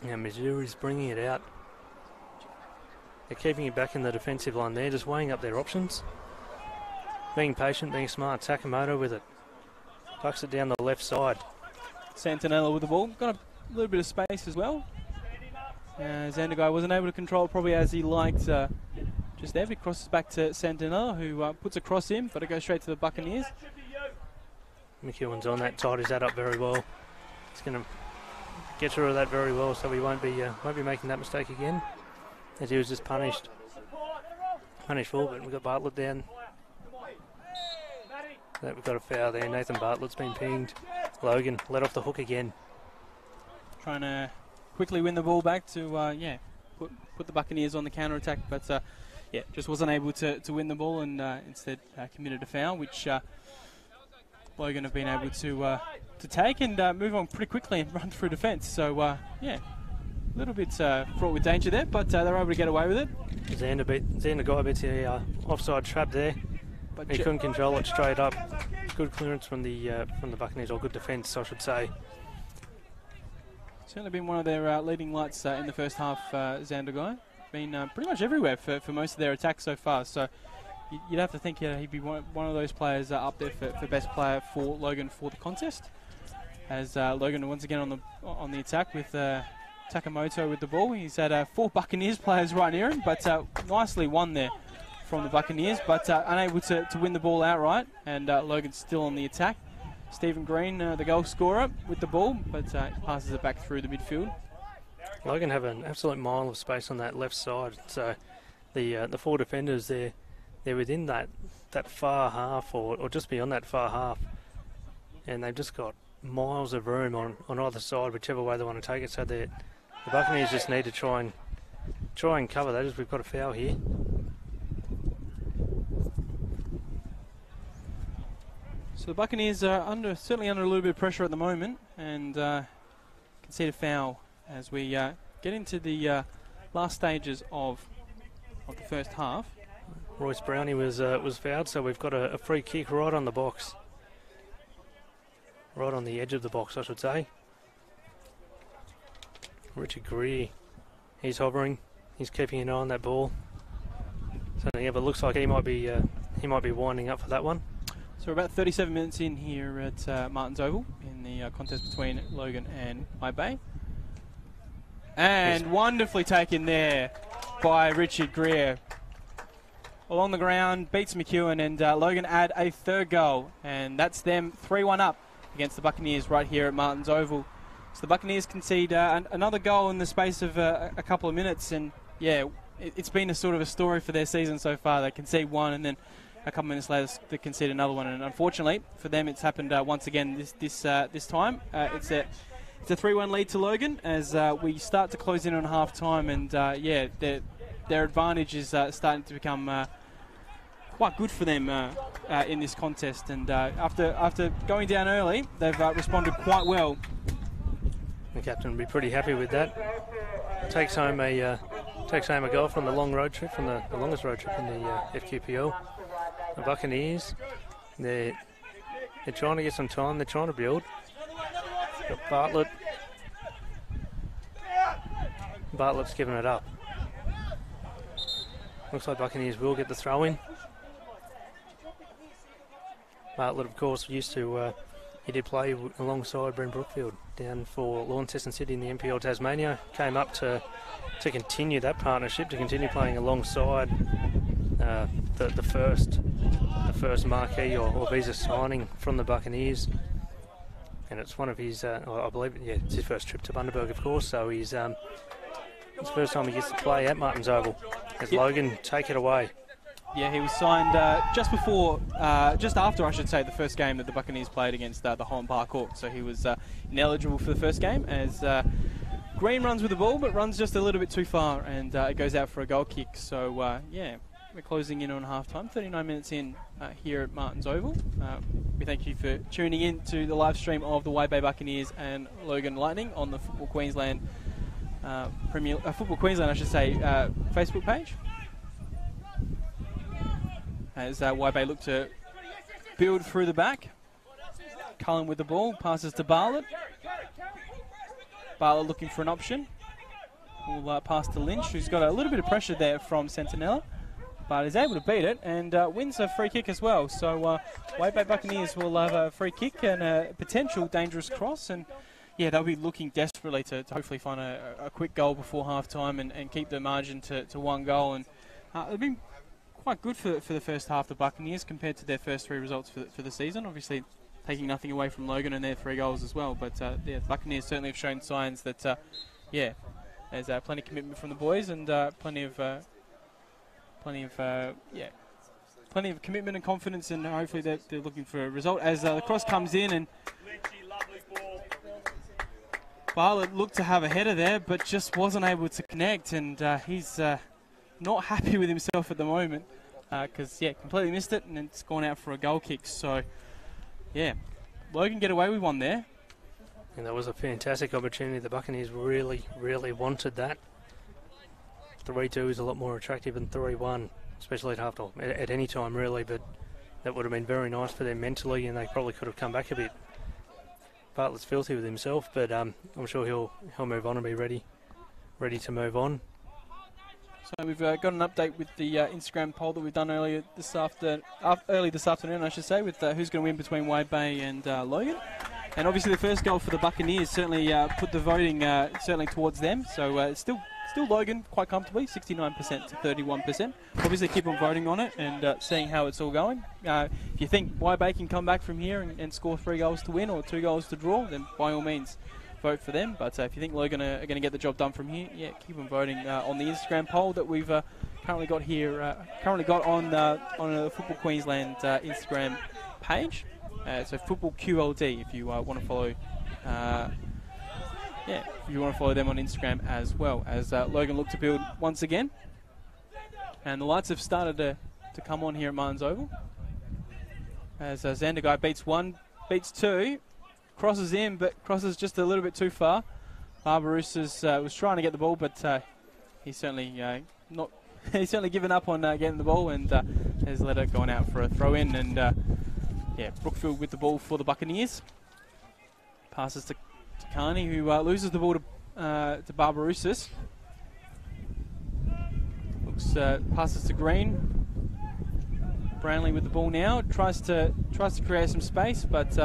Now Missouri's bringing it out. They're keeping it back in the defensive line there, just weighing up their options. Being patient, being smart. Takamoto with it. Tucks it down the left side. Santinella with the ball. Got a little bit of space as well. Zandagai wasn't able to control it probably as he liked just there. He crosses back to Santinella, who puts a cross in, but it goes straight to the Buccaneers. McEwen's on that, tied his that up very well. He's going to get through that very well, so he won't be making that mistake again, as he was just punished for. But we've got Bartlett down. We've got a foul there. Nathan Bartlett's been pinged. Logan let off the hook again. Trying to quickly win the ball back to put the Buccaneers on the counter attack, but just wasn't able to win the ball, and instead committed a foul, which Logan have been able to take and move on pretty quickly and run through defence. So a little bit fraught with danger there, but they're able to get away with it. Zandagai beats the offside trap there. But he couldn't control it straight up. Good clearance from the Buccaneers, or good defence, I should say. Certainly been one of their leading lights in the first half, Zandagai. Been pretty much everywhere for most of their attacks so far. So you'd have to think he'd be one of those players up there for best player for Logan for the contest. As Logan once again on the attack with Takamoto with the ball. He's had 4 Buccaneers players right near him, but nicely won there from the Buccaneers, but unable to win the ball outright, and Logan's still on the attack. Stephen Green, the goal scorer, with the ball, but passes it back through the midfield. Logan have an absolute mile of space on that left side, so the 4 defenders they're within that far half, or just beyond that far half, and they've just got miles of room on either side, whichever way they want to take it. So the Buccaneers just need to try and cover that, as we've got a foul here. So the Buccaneers are certainly under a little bit of pressure at the moment, and concede a foul as we get into the last stages of the first half. Royce Brownie was fouled, so we've got a free kick right on the box. Right on the edge of the box, I should say. Richard Greer, he's hovering. He's keeping an eye on that ball. So yeah, but it looks like he might be winding up for that one. So we're about 37 minutes in here at Martin's Oval in the contest between Logan and Y Bay. And wonderfully taken there by Richard Greer. Along the ground, beats McEwen, and Logan add a 3rd goal. And that's them 3-1 up against the Buccaneers right here at Martin's Oval. So the Buccaneers concede another goal in the space of a couple of minutes. And it's been a sort of a story for their season so far. They concede one, and then a couple minutes later they concede another one, and unfortunately for them it's happened once again this time. It's a 3-1 lead to Logan as we start to close in on half time, and their advantage is starting to become quite good for them in this contest. And after going down early, they've responded quite well. The captain will be pretty happy with that. Takes home a goal from the long road trip, from the longest road trip in the FQPL. The Buccaneers, they're trying to get some time. They're trying to build. Got Bartlett. Bartlett's given it up. Looks like Buccaneers will get the throw in. Bartlett, of course, used to. He did play alongside Brent Brookfield down for Launceston City in the NPL Tasmania. Came up to continue that partnership, to continue playing alongside the first marquee or visa signing from the Buccaneers. And it's one of his, I believe, it's his first trip to Bundaberg, of course. So it's the first time he gets to play at Martins Oval. As Logan, take it away. Yeah, he was signed just after, I should say, the first game that the Buccaneers played against the Holland Park Hawks. So he was ineligible for the first game, as Green runs with the ball, but runs just a little bit too far, and it goes out for a goal kick. So, yeah, we're closing in on half-time, 39 minutes in here at Martins Oval. We thank you for tuning in to the live stream of the Wide Bay Buccaneers and Logan Lightning on the Football Queensland Football Queensland, I should say, Facebook page. As Wide Bay look to build through the back. Cullen with the ball, passes to Bartlett. Bartlett looking for an option. Will pass to Lynch, who's got a little bit of pressure there from Sentinella, but is able to beat it and wins a free kick as well. So Wide Bay Buccaneers will have a free kick and a potential dangerous cross, and yeah, they'll be looking desperately to hopefully find a quick goal before half-time and keep the margin to one goal. And it'll be quite good for the first half, the Buccaneers, compared to their first three results for the season. Obviously, taking nothing away from Logan and their 3 goals as well. But yeah, the Buccaneers certainly have shown signs that, there's plenty of commitment from the boys and plenty of commitment and confidence, and hopefully they're looking for a result. As the cross comes in, and Bartlett looked to have a header there, but just wasn't able to connect, and he's not happy with himself at the moment because, completely missed it, and it's gone out for a goal kick. So, yeah, Logan get away with one there. And that was a fantastic opportunity. The Buccaneers really, really wanted that. 3-2 is a lot more attractive than 3-1, especially at half-time, at any time, really, but that would have been very nice for them mentally, and they probably could have come back a bit. Bartlett's filthy with himself, but I'm sure he'll move on and be ready to move on. So we've got an update with the Instagram poll that we've done early this afternoon, I should say, with who's going to win between Wide Bay and Logan. And obviously the first goal for the Buccaneers certainly put the voting certainly towards them. So it's still Logan quite comfortably, 69% to 31%. Obviously keep on voting on it and seeing how it's all going. If you think Wide Bay can come back from here and score 3 goals to win or 2 goals to draw, then by all means vote for them. But if you think Logan are going to get the job done from here, keep on voting on the Instagram poll that we've currently got here, on the Football Queensland Instagram page. So Football QLD if you want to follow. If you want to follow them on Instagram as well. As Logan look to build once again, and the lights have started to come on here at Martins Oval. As Zanderguy beats 1, beats 2. Crosses in, but crosses just a little bit too far. Barbarousas was trying to get the ball, but he's certainly he's certainly given up on getting the ball, and has let it going out for a throw in. And Brookfield with the ball for the Buccaneers. Passes to Carney, who loses the ball to Barbarousas. Passes to Green. Brownlee with the ball now, tries to create some space, but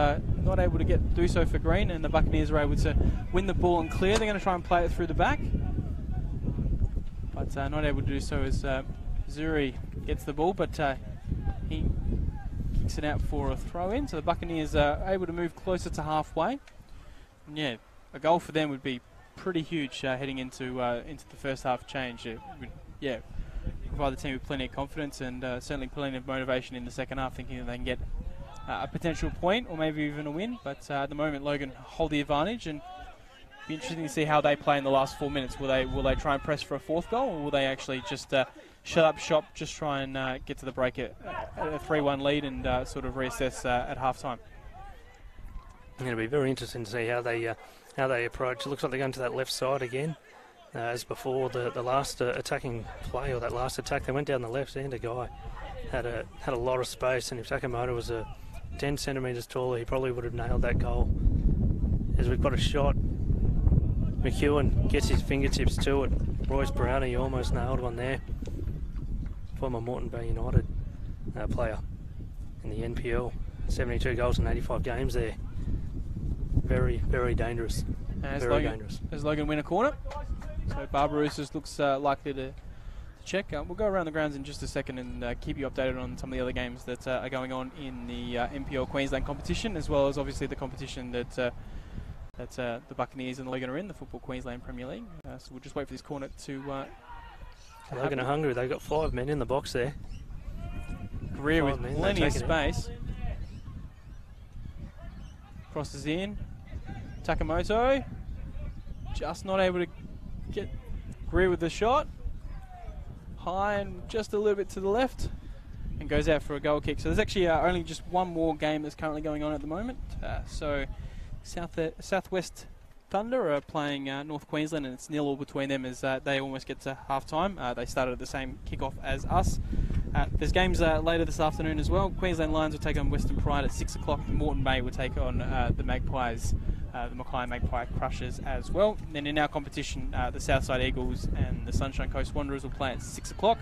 not able to do so for Green, and the Buccaneers are able to win the ball and clear. They're going to try and play it through the back, but not able to do so as Zuri gets the ball, but he kicks it out for a throw in. So the Buccaneers are able to move closer to halfway. And a goal for them would be pretty huge heading into the first half change. It would, provide the team with plenty of confidence and certainly plenty of motivation in the second half, thinking that they can get a potential point or maybe even a win. But at the moment, Logan hold the advantage, and Be interesting to see how they play in the last 4 minutes. Will they try and press for a fourth goal, or will they actually just shut up shop, just try and get to the break at a 3-1 lead and sort of reassess at half-time? It's going to be very interesting to see how they approach. It looks like they're going to that left side again. As before, the last attacking play, or that last attack, they went down the left, and a guy had a lot of space, and if Sakamoto was 10 centimetres taller, he probably would have nailed that goal. As we've got a shot, McEwen gets his fingertips to it. Royce Brownie almost nailed one there. Former Moreton Bay United player in the NPL. 72 goals in 85 games there. Very, very dangerous. Very dangerous. As Logan win a corner. So Barbarousas looks likely to check. We'll go around the grounds in just a second and keep you updated on some of the other games that are going on in the NPL Queensland competition, as well as obviously the competition that the Buccaneers and Logan are in, the Football Queensland Premier League. So we'll just wait for this corner to Logan are hungry. They've got 5 men in the box there. Greer with plenty of space. Crosses in. Takamoto just not able to get Greer with the shot. High and just a little bit to the left, and goes out for a goal kick. So there's actually only just one more game that's currently going on at the moment. So Southwest Thunder are playing North Queensland, and it's 0-0 between them as they almost get to half-time. They started at the same kick-off as us. There's games later this afternoon as well. Queensland Lions will take on Western Pride at 6 o'clock. Moreton Bay will take on the Magpies, the Mackay Magpie Crushers as well. And then in our competition, the Southside Eagles and the Sunshine Coast Wanderers will play at 6 o'clock.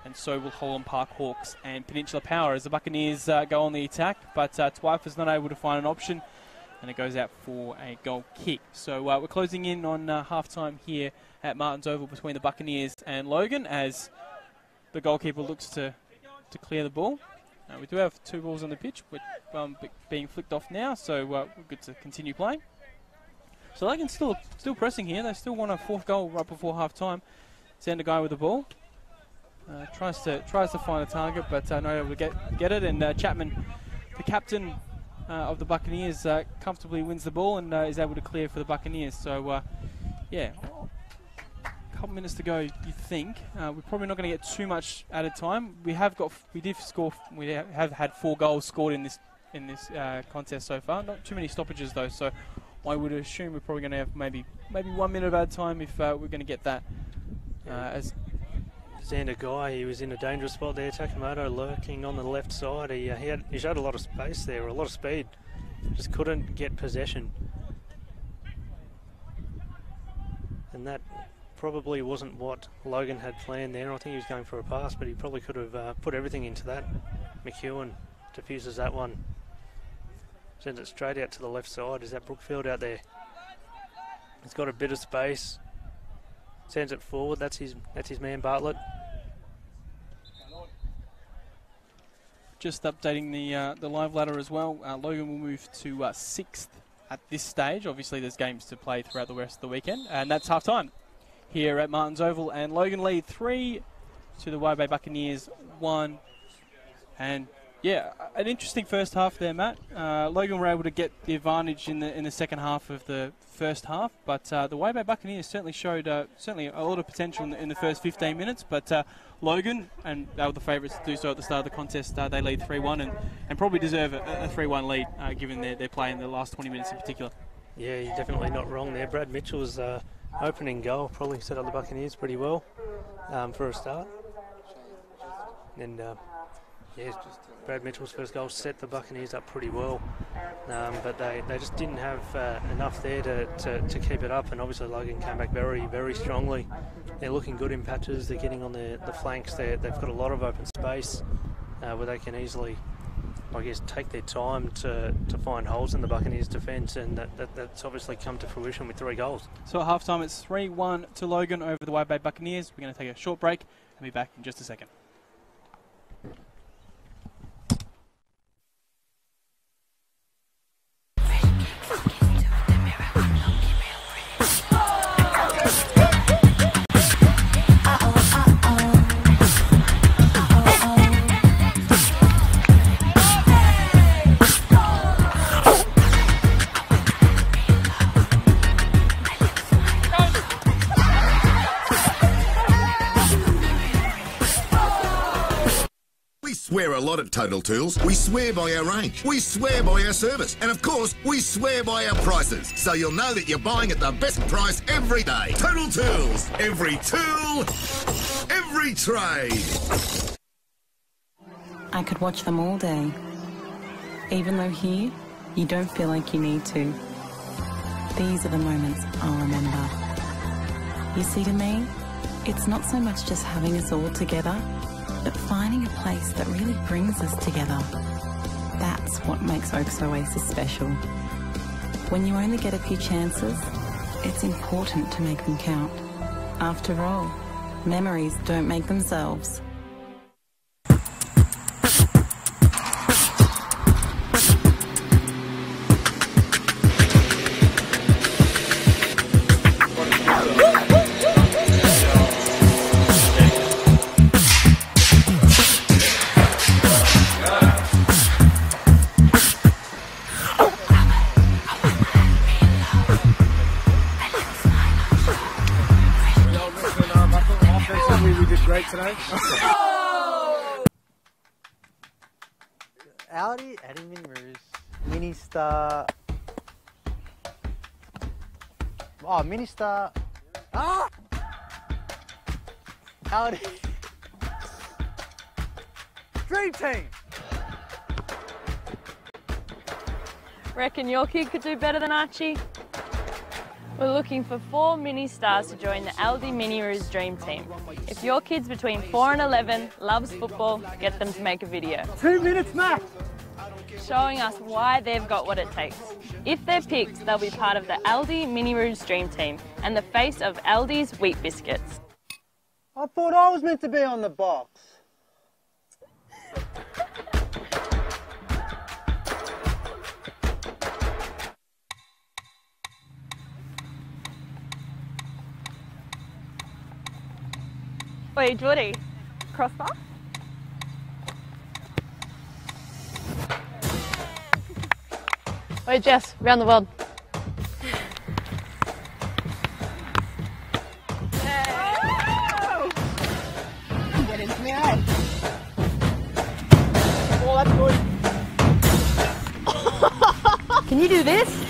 And so will Holland Park Hawks and Peninsula Power as the Buccaneers go on the attack. But Twyfe is not able to find an option, and it goes out for a goal kick. So we're closing in on half-time here at Martins Oval between the Buccaneers and Logan, as the goalkeeper looks to clear the ball. We do have 2 balls on the pitch, with being flicked off now, so we're good to continue playing. So Logan's still pressing here. They still want a 4th goal right before half-time. Send a guy with the ball. Tries to find a target, but not able to get it. And Chapman, the captain of the Buccaneers, comfortably wins the ball and is able to clear for the Buccaneers. So, yeah, a couple minutes to go, you think. We're probably not going to get too much added time. We have had 4 goals scored in this contest so far. Not too many stoppages though, so I would assume we're probably going to have maybe 1 minute of added time if we're going to get that. As Xander Guy, he was in a dangerous spot there. Takamoto lurking on the left side. He showed a lot of space there, a lot of speed. Just couldn't get possession. And that probably wasn't what Logan had planned there. I think he was going for a pass, but he probably could have put everything into that. McEwen diffuses that one. Sends it straight out to the left side. Is that Brookfield out there? He's got a bit of space. Sends it forward. That's his man Bartlett. Just updating the live ladder as well. Logan will move to 6th at this stage. Obviously, there's games to play throughout the rest of the weekend, and that's half time here at Martins Oval. And Logan lead 3 to the Wide Bay Buccaneers 1. And yeah, an interesting first half there, Matt. Logan were able to get the advantage in the second half of the first half, but the Wide Bay Buccaneers certainly showed a lot of potential in the first 15 minutes. But Logan, and they were the favourites to do so at the start of the contest, they lead 3-1 and probably deserve a 3-1 lead given their play in the last 20 minutes in particular. Yeah, you're definitely not wrong there. Brad Mitchell's opening goal probably set up the Buccaneers pretty well for a start. And Brad Mitchell's first goal set the Buccaneers up pretty well, but they just didn't have enough there to keep it up. And obviously Logan came back very, very strongly. They're looking good in patches. They're getting on the flanks. They've got a lot of open space where they can easily, I guess, take their time to find holes in the Buccaneers' defence, and that's obviously come to fruition with 3 goals. So at half-time it's 3-1 to Logan over the Wide Bay Buccaneers. We're going to take a short break and be back in just a second. a lot at Total Tools. We swear by our range, we swear by our service, and of course, we swear by our prices. So you'll know that you're buying at the best price every day. Total Tools. Every tool, every trade. I could watch them all day. Even though here, you don't feel like you need to. These are the moments I'll remember. You see, to me, it's not so much just having us all together, but finding a place that really brings us together. That's what makes Oaks Oasis special. When you only get a few chances, it's important to make them count. After all, memories don't make themselves. Today. Audi Mini Rouge, Mini Star. Oh, Mini Star. Ah! Audi Dream Team. Reckon your kid could do better than Archie? We're looking for 4 mini stars to join the Aldi Mini Rouge Dream Team. If your kid's between 4 and 11, loves football, get them to make a video. 2 minutes max. Showing us why they've got what it takes. If they're picked, they'll be part of the Aldi Mini Rouge Dream Team and the face of Aldi's wheat biscuits. I thought I was meant to be on the box. Wait, Geordie, crossbar? Wait, Jess, round the world. Get into me, eh? Oh, that's good. Can you do this?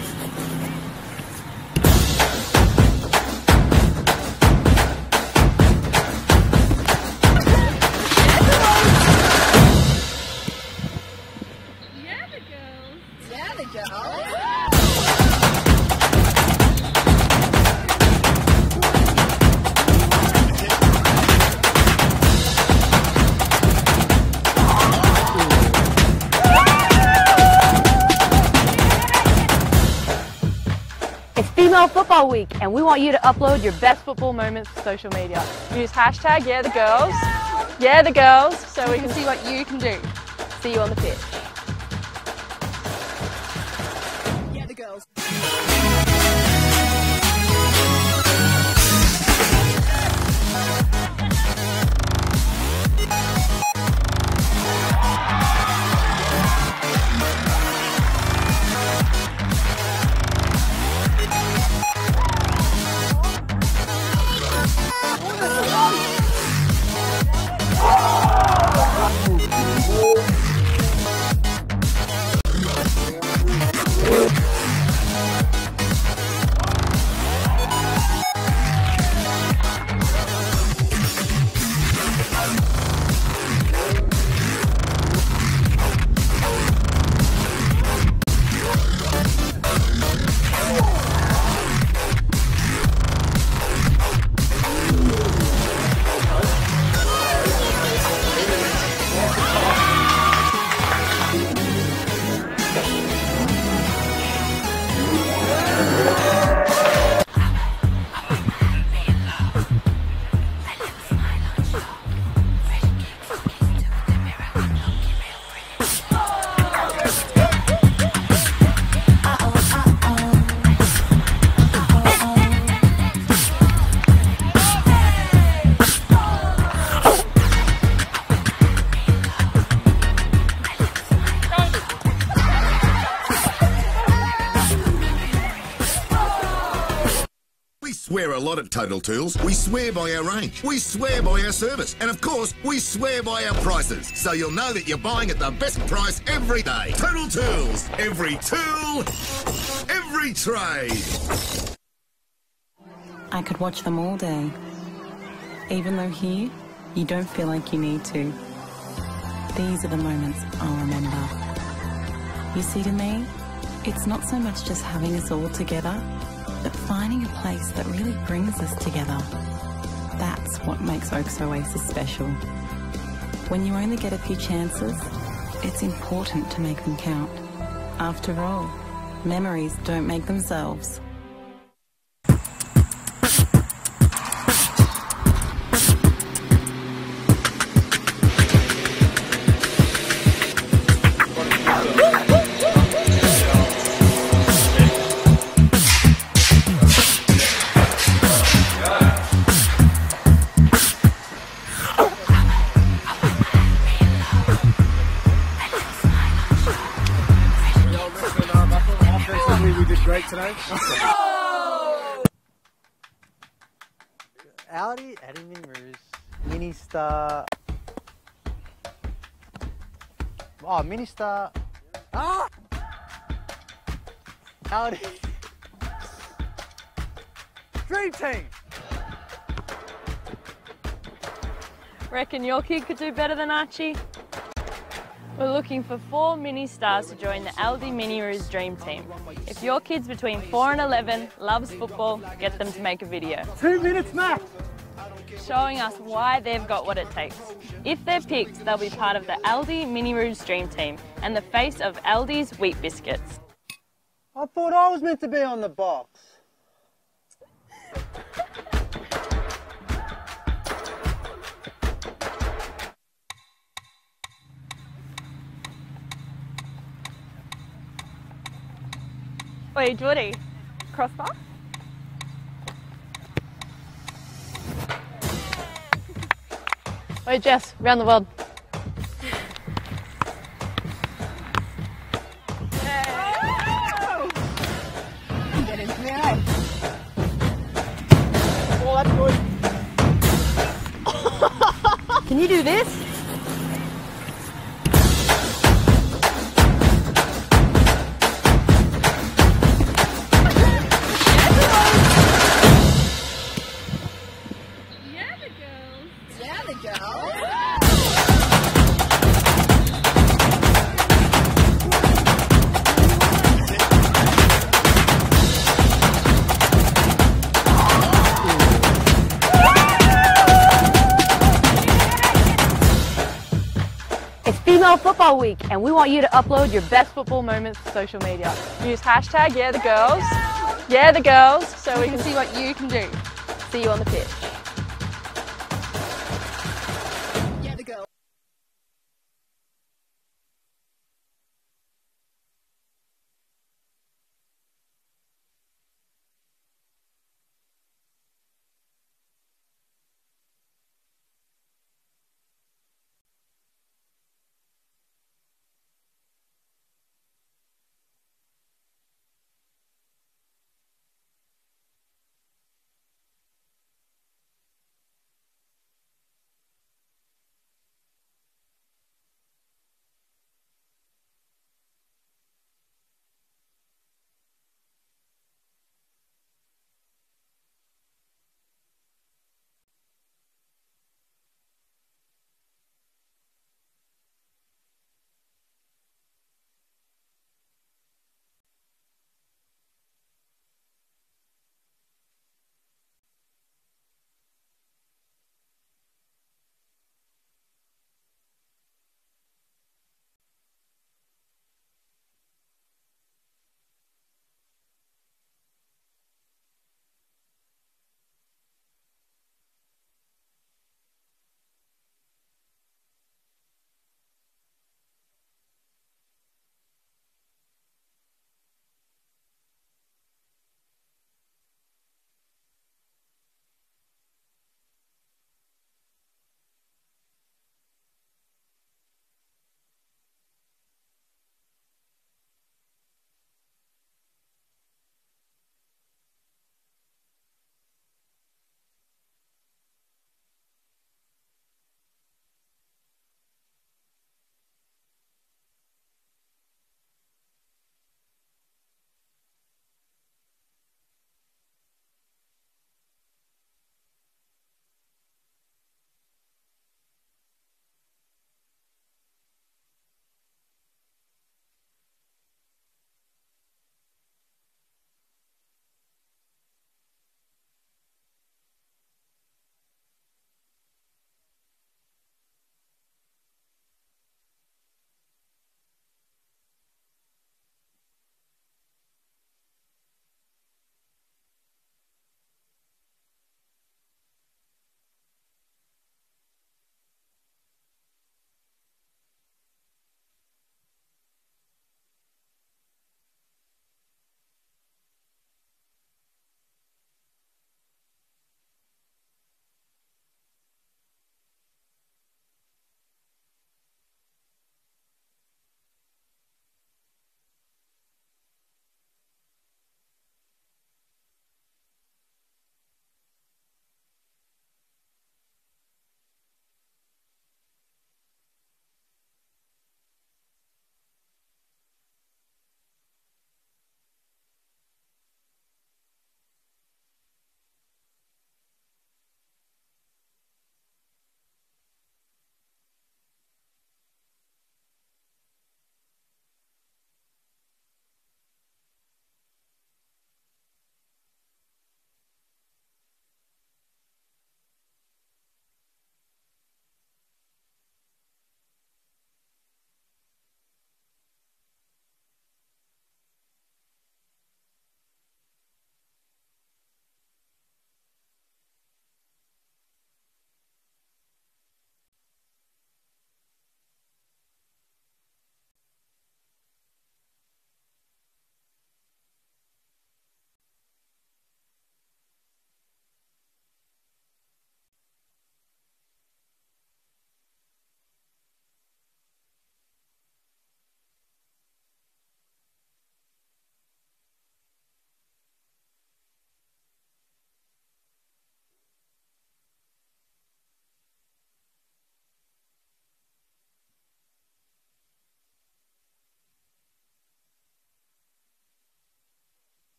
Female Football Week, and we want you to upload your best football moments to social media. Use hashtag #YeahTheGirls so we can see what you can do. See you on the pitch. Yeah, the girls. lot at Total Tools. We swear by our range. We swear by our service. And of course, we swear by our prices. So you'll know that you're buying at the best price every day. Total Tools. Every tool, every trade. I could watch them all day. Even though here, you don't feel like you need to. These are the moments I'll remember. You see, to me, it's not so much just having us all together, but finding a place that really brings us together. That's what makes Oaks Oasis special. When you only get a few chances, it's important to make them count. After all, memories don't make themselves. Today. Audi Mini Rouge, Mini Star. Oh, Mini Star. Ah! Audi Dream Team. Reckon your kid could do better than Archie? We're looking for 4 mini stars to join the LD Mini Rouge Dream Team. If your kid's between 4 and 11, loves football, get them to make a video. 2 minutes max. Showing us why they've got what it takes. If they're picked, they'll be part of the LD Mini Rouge Dream Team and the face of LD's Wheat Biscuits. I thought I was meant to be on the box. Wait, Geordie, crossbar? Wait, Jess, round the world. Get into me, eh? Oh, that's good. Can you do this? Female Football Week, and we want you to upload your best football moments to social media. Use hashtag Yeah the girls, so we can see what you can do. See you on the pitch.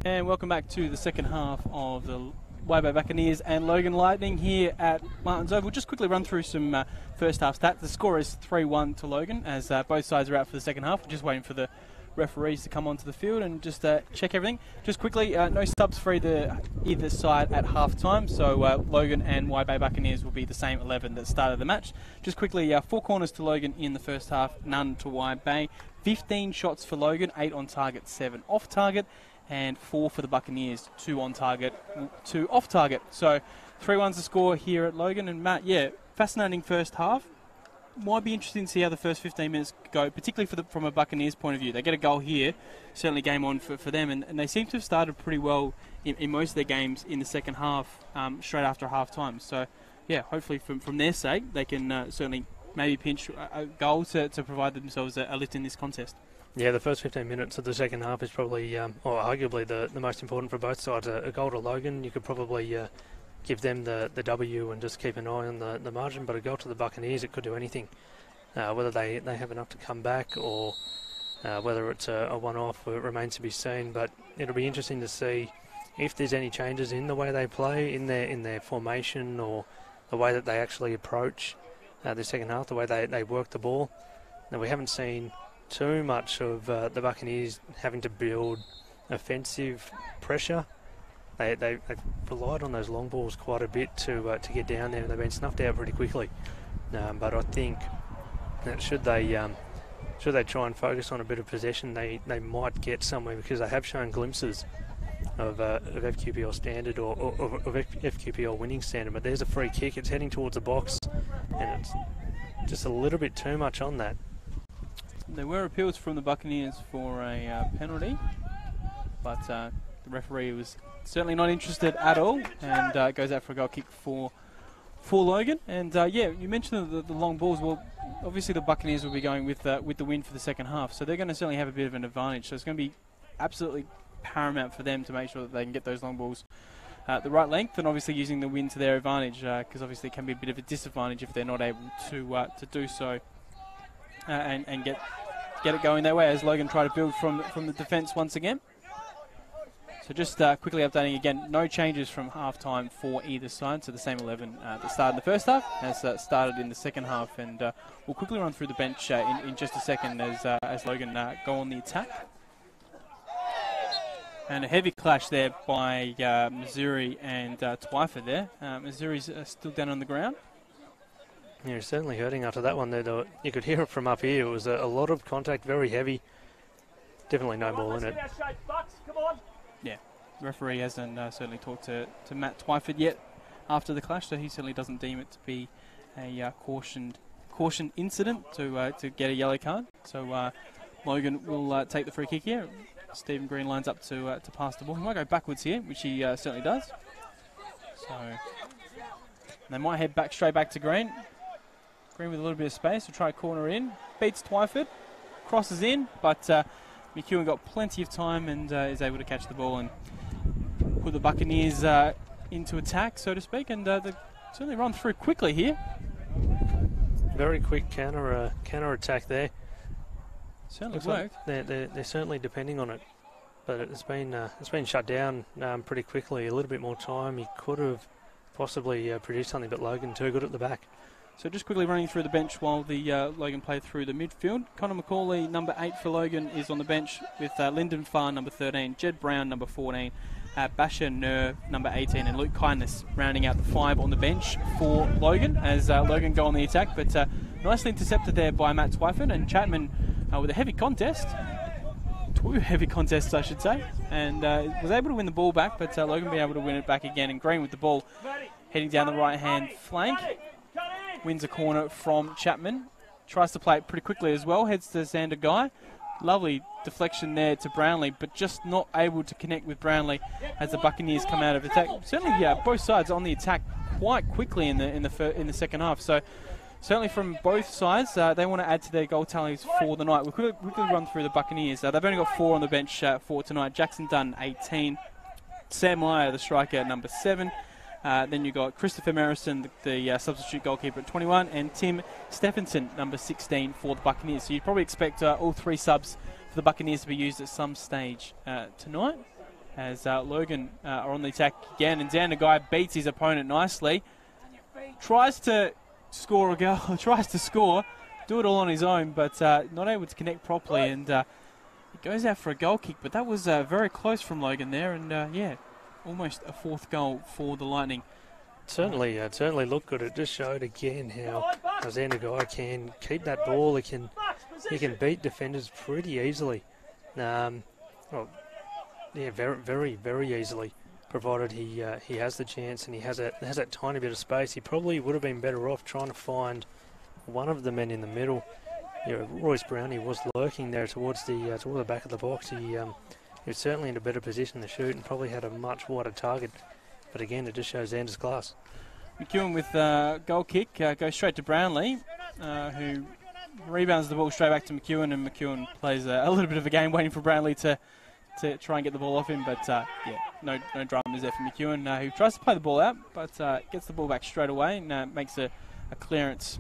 And welcome back to the second half of the Waibay Buccaneers and Logan Lightning here at Martins Oval. Just quickly run through some first half stats. The score is 3-1 to Logan as both sides are out for the second half. We're just waiting for the referees to come onto the field and just check everything. Just quickly, no subs for either side at half time, so Logan and Waibay Buccaneers will be the same 11 that started the match. Just quickly, 4 corners to Logan in the first half, none to Waibay. 15 shots for Logan, 8 on target, 7 off target, and 4 for the Buccaneers, 2 on target, 2 off target. So 3-1's the score here at Logan. And Matt, yeah, fascinating first half. Might be interesting to see how the first 15 minutes go, particularly from a Buccaneers point of view. They get a goal here, certainly game on for them, and they seem to have started pretty well in most of their games in the second half, straight after half time. So, yeah, hopefully from their sake, they can certainly maybe pinch a goal to provide themselves a lift in this contest. Yeah, the first 15 minutes of the second half is probably, or arguably, the most important for both sides. A goal to Logan, you could probably give them the W and just keep an eye on the margin, but a goal to the Buccaneers, it could do anything. Whether they have enough to come back or whether it's a one-off, it remains to be seen, but it'll be interesting to see if there's any changes in the way they play, in their formation, or the way that they actually approach the second half, the way they work the ball. Now, we haven't seen too much of the Buccaneers having to build offensive pressure. They've relied on those long balls quite a bit to get down there, and they've been snuffed out pretty quickly. But I think that should they try and focus on a bit of possession, they might get somewhere, because they have shown glimpses of FQPL standard or of FQPL winning standard. But there's a free kick. It's heading towards the box, and it's just a little bit too much on that. There were appeals from the Buccaneers for a penalty, but the referee was certainly not interested at all, and goes out for a goal kick for Logan. And yeah, you mentioned the long balls. Well, obviously the Buccaneers will be going with the win for the second half, so they're going to certainly have a bit of an advantage. So it's going to be absolutely paramount for them to make sure that they can get those long balls the right length, and obviously using the win to their advantage, because obviously it can be a bit of a disadvantage if they're not able to do so and get it going their way, as Logan try to build from the defence once again. So just quickly updating again, no changes from half-time for either side, so the same 11 that started in the first half as started in the second half, and we'll quickly run through the bench in just a second as Logan go on the attack. And a heavy clash there by Missouri and Twyford there. Missouri's still down on the ground. Yeah, it's certainly hurting after that one there, though. You could hear it from up here. It was a lot of contact, very heavy. Definitely no ball in it. Yeah, the referee hasn't certainly talked to Matt Twyford yet after the clash, so he certainly doesn't deem it to be a caution incident to get a yellow card. So Logan will take the free kick here. Stephen Green lines up to pass the ball. He might go backwards here, which he certainly does. So they might head straight back to Green. Green with a little bit of space will try a corner in. Beats Twyford, crosses in, but McEwen got plenty of time and is able to catch the ball and put the Buccaneers into attack, so to speak, and they certainly run through quickly here. Very quick counter attack there. Certainly worked. Like they're certainly depending on it, but it's been shut down pretty quickly. A little bit more time, he could have possibly produced something, but Logan too good at the back. So just quickly running through the bench while the Logan play through the midfield. Connor McCauley, number 8 for Logan, is on the bench with Lyndon Farr, number 13, Jed Brown, number 14, Basher Nur, number 18, and Luke Kindness rounding out the 5 on the bench for Logan as Logan go on the attack, but nicely intercepted there by Matt Twyford, and Chapman with a heavy contest. 2 heavy contests, I should say, and was able to win the ball back, but Logan being able to win it back again, and Green with the ball heading down the right-hand flank. Wins a corner from Chapman. Tries to play it pretty quickly as well. Heads to Xander Guy. Lovely deflection there to Brownlee, but just not able to connect with Brownlee as the Buccaneers come out of attack. Certainly, both sides on the attack quite quickly in the second half. So certainly from both sides, they want to add to their goal tallies for the night. We'll quickly run through the Buccaneers. They've only got 4 on the bench for tonight. Jackson Dunn, 18. Sam Meyer, the striker, number 7. Then you got Christopher Merrison, the substitute goalkeeper at 21, and Tim Stephenson, number 16 for the Buccaneers. So you'd probably expect all 3 subs for the Buccaneers to be used at some stage tonight. as Logan are on the attack again, and Guy beats his opponent nicely. Tries to score a goal, tries to score, do it all on his own, but not able to connect properly, and it goes out for a goal kick, but that was very close from Logan there, and yeah, almost a 4th goal for the Lightning. Certainly looked good. It just showed again how Xander Guy can keep that ball. He can beat defenders pretty easily. Well, yeah, very, very easily, provided he has the chance and he has that tiny bit of space. He probably would have been better off trying to find one of the men in the middle. Royce Brownie was lurking there towards the back of the box. He was certainly in a better position to shoot and probably had a much wider target. But again, it just shows Xander's class. McEwen with goal kick goes straight to Brownlee, who rebounds the ball straight back to McEwen, and McEwen plays a little bit of a game waiting for Brownlee to try and get the ball off him. But yeah, no dramas there for McEwen, who tries to play the ball out, but gets the ball back straight away and makes a clearance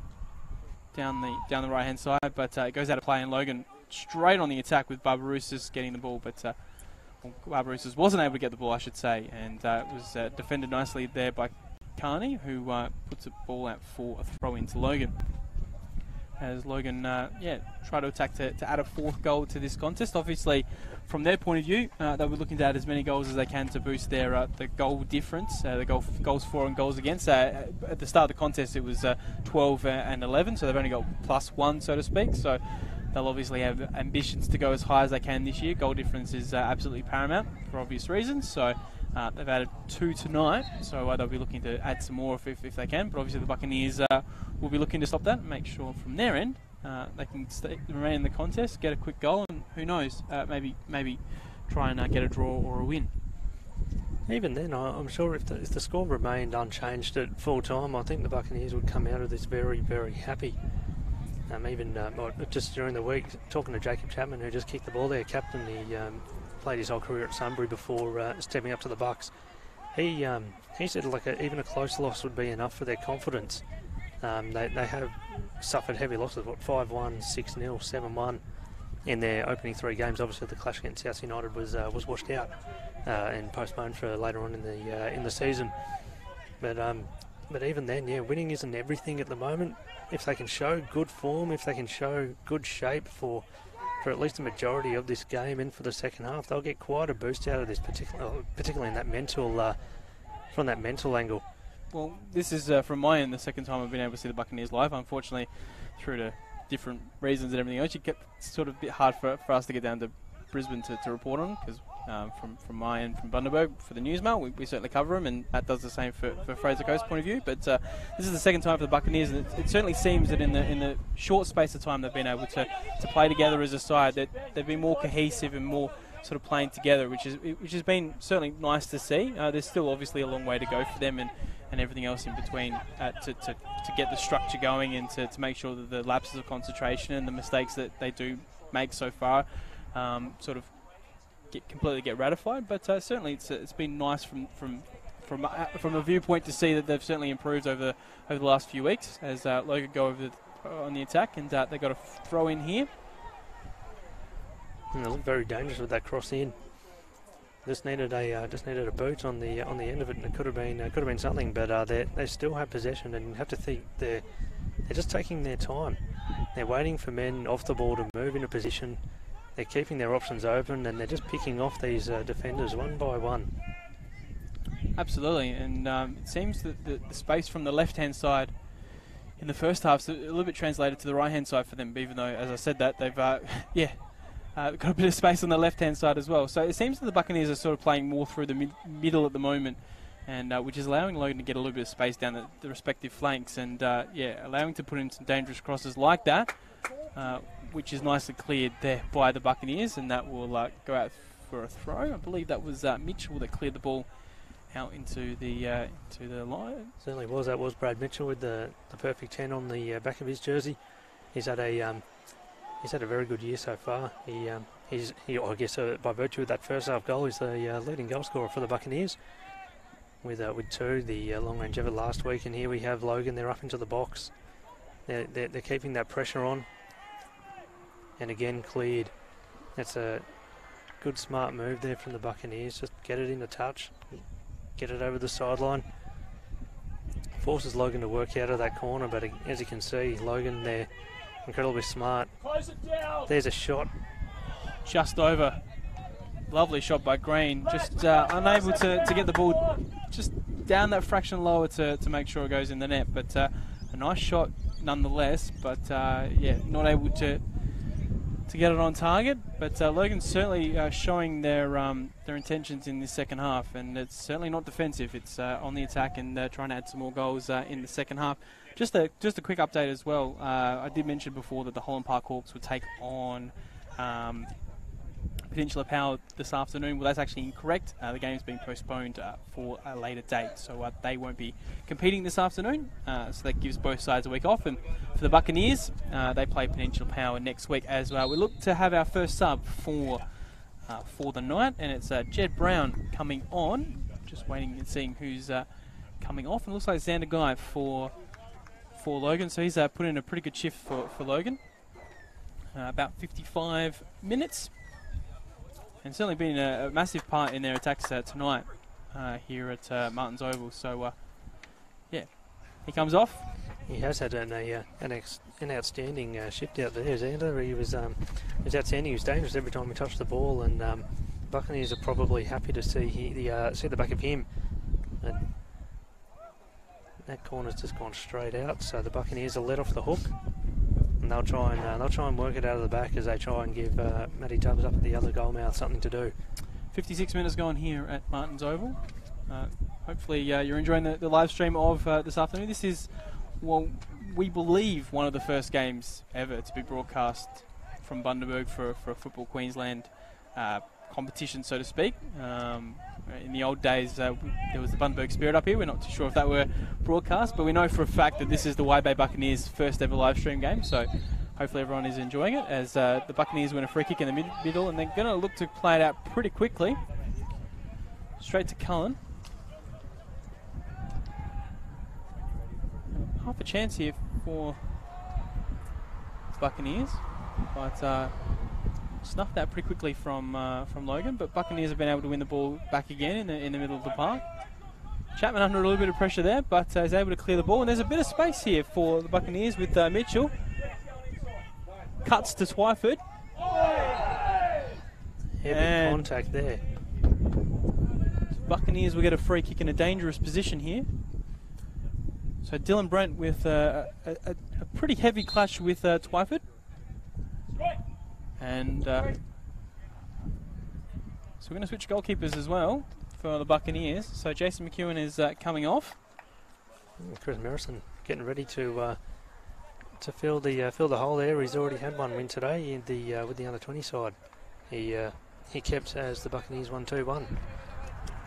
down the right hand side. But it goes out of play, and Logan straight on the attack with Barbarouses getting the ball, but Barbarouses wasn't able to get the ball, I should say, and it was defended nicely there by Carney, who puts the ball out for a throw into Logan. As Logan, try to attack to add a 4th goal to this contest. Obviously, from their point of view, they were looking to add as many goals as they can to boost their the goal difference, the goals for and goals against. At the start of the contest, it was 12 and 11, so they've only got +1, so to speak. So they'll obviously have ambitions to go as high as they can this year. Goal difference is absolutely paramount for obvious reasons. So they've added 2 tonight, so they'll be looking to add some more if they can. But obviously the Buccaneers will be looking to stop that and make sure from their end they can remain in the contest, get a quick goal, and who knows, maybe try and get a draw or a win. Even then, I'm sure if the score remained unchanged at full time, I think the Buccaneers would come out of this very, very happy. Just during the week, talking to Jacob Chapman, who just kicked the ball there, captain, he played his whole career at Sunbury before stepping up to the Bucks. He said even a close loss would be enough for their confidence. They have suffered heavy losses, 5-1, 6-0, 7-1 in their opening 3 games. Obviously, the clash against South United was washed out and postponed for later on in the season. But even then, winning isn't everything at the moment. If they can show good form, if they can show good shape for at least a majority of this game and for the second half, they'll get quite a boost out of this, particularly in that mental, from that mental angle. Well, this is, from my end, the second time I've been able to see the Buccaneers live. Unfortunately, through to different reasons and everything else, it kept sort of a bit hard for us to get down to Brisbane to report on, because from my end, from Bundaberg, for the Newsmail, we certainly cover them, and that does the same for Fraser Coast's point of view. But this is the second time for the Buccaneers, and it certainly seems that in the short space of time they've been able to play together as a side, that they've been more cohesive and more sort of playing together, which has been certainly nice to see. There's still obviously a long way to go for them, and everything else in between to get the structure going, and to make sure that the lapses of concentration and the mistakes that they do make so far sort of completely get ratified. But certainly it's been nice from a viewpoint to see that they've certainly improved over the last few weeks, as Logan go over on the attack, and they got a throw in here. And they look very dangerous with that cross in. Just needed a boot on the end of it, and it could have been something. But they still have possession, and you have to think they're just taking their time. They're waiting for men off the ball to move into position. They're keeping their options open, and they're just picking off these defenders one by one. Absolutely, and it seems that the space from the left-hand side in the first half is a little bit translated to the right-hand side for them, even though, as I said that, they've got a bit of space on the left-hand side as well. So it seems that the Buccaneers are sort of playing more through the middle at the moment, and which is allowing Logan to get a little bit of space down the respective flanks, and allowing to put in some dangerous crosses like that, which is nicely cleared there by the Buccaneers, and that will go out for a throw. I believe that was Mitchell that cleared the ball out into the line. Certainly was. That was Brad Mitchell with the perfect 10 on the back of his jersey. He's had a very good year so far. I guess by virtue of that first half goal, he's the leading goal scorer for the Buccaneers with 2, the long range effort last week. And here we have Logan. They're up into the box. They're keeping that pressure on. And again, cleared. That's a Good smart move there from the Buccaneers. Just get it into touch, get it over the sideline. Forces Logan to work out of that corner, but as you can see, Logan there, incredibly smart. There's a shot. Just over. Lovely shot by Green. Just unable to get the ball just down that fraction lower to make sure it goes in the net. But a nice shot nonetheless. But yeah, not able to get it on target. But Logan's certainly showing their intentions in this second half, and it's certainly not defensive. It's on the attack and trying to add some more goals in the second half. Just a quick update as well. I did mention before that the Holland Park Hawks would take on Peninsula Power this afternoon. Well, that's actually incorrect. The game's been postponed for a later date, so they won't be competing this afternoon. So that gives both sides a week off. And for the Buccaneers, they play Peninsula Power next week as well. We look to have our first sub for the night, and it's Jed Brown coming on. Just waiting and seeing who's coming off. And it looks like Xander Guy for Logan, so he's put in a pretty good shift for Logan. About 55 minutes. And certainly been a massive part in their attacks tonight here at Martins Oval. So, yeah, he comes off. He has had an outstanding shift out there, Xander. He was outstanding. He was dangerous every time he touched the ball, and Buccaneers are probably happy to see the back of him. And that corner's just gone straight out, so the Buccaneers are let off the hook. And they'll try and work it out of the back as they try and give Matty Tubbs up at the other goal mouth something to do. 56 minutes gone here at Martins Oval. Hopefully you're enjoying the live stream of this afternoon. This is, well, we believe one of the first games ever to be broadcast from Bundaberg for a Football Queensland competition, so to speak. In the old days, there was the Bundaberg Spirit up here. We're not too sure if that were broadcast, but we know for a fact that this is the Wide Bay Buccaneers' first ever live stream game, so hopefully everyone is enjoying it as the Buccaneers win a free kick in the middle, and they're going to look to play it out pretty quickly. Straight to Cullen. Half a chance here for Buccaneers, but snuffed that pretty quickly from Logan, but Buccaneers have been able to win the ball back again in the middle of the park. Chapman under a little bit of pressure there, but is able to clear the ball, and there's a bit of space here for the Buccaneers with Mitchell. Cuts to Twyford. Heavy contact there. Buccaneers will get a free kick in a dangerous position here. So Dylan Brent with a pretty heavy clash with Twyford. And so we're going to switch goalkeepers as well for the Buccaneers. So Jason McEwen is coming off. Chris Merrison getting ready to fill the hole there. He's already had one win today in the with the under-20 side. He kept as the Buccaneers won 2-1.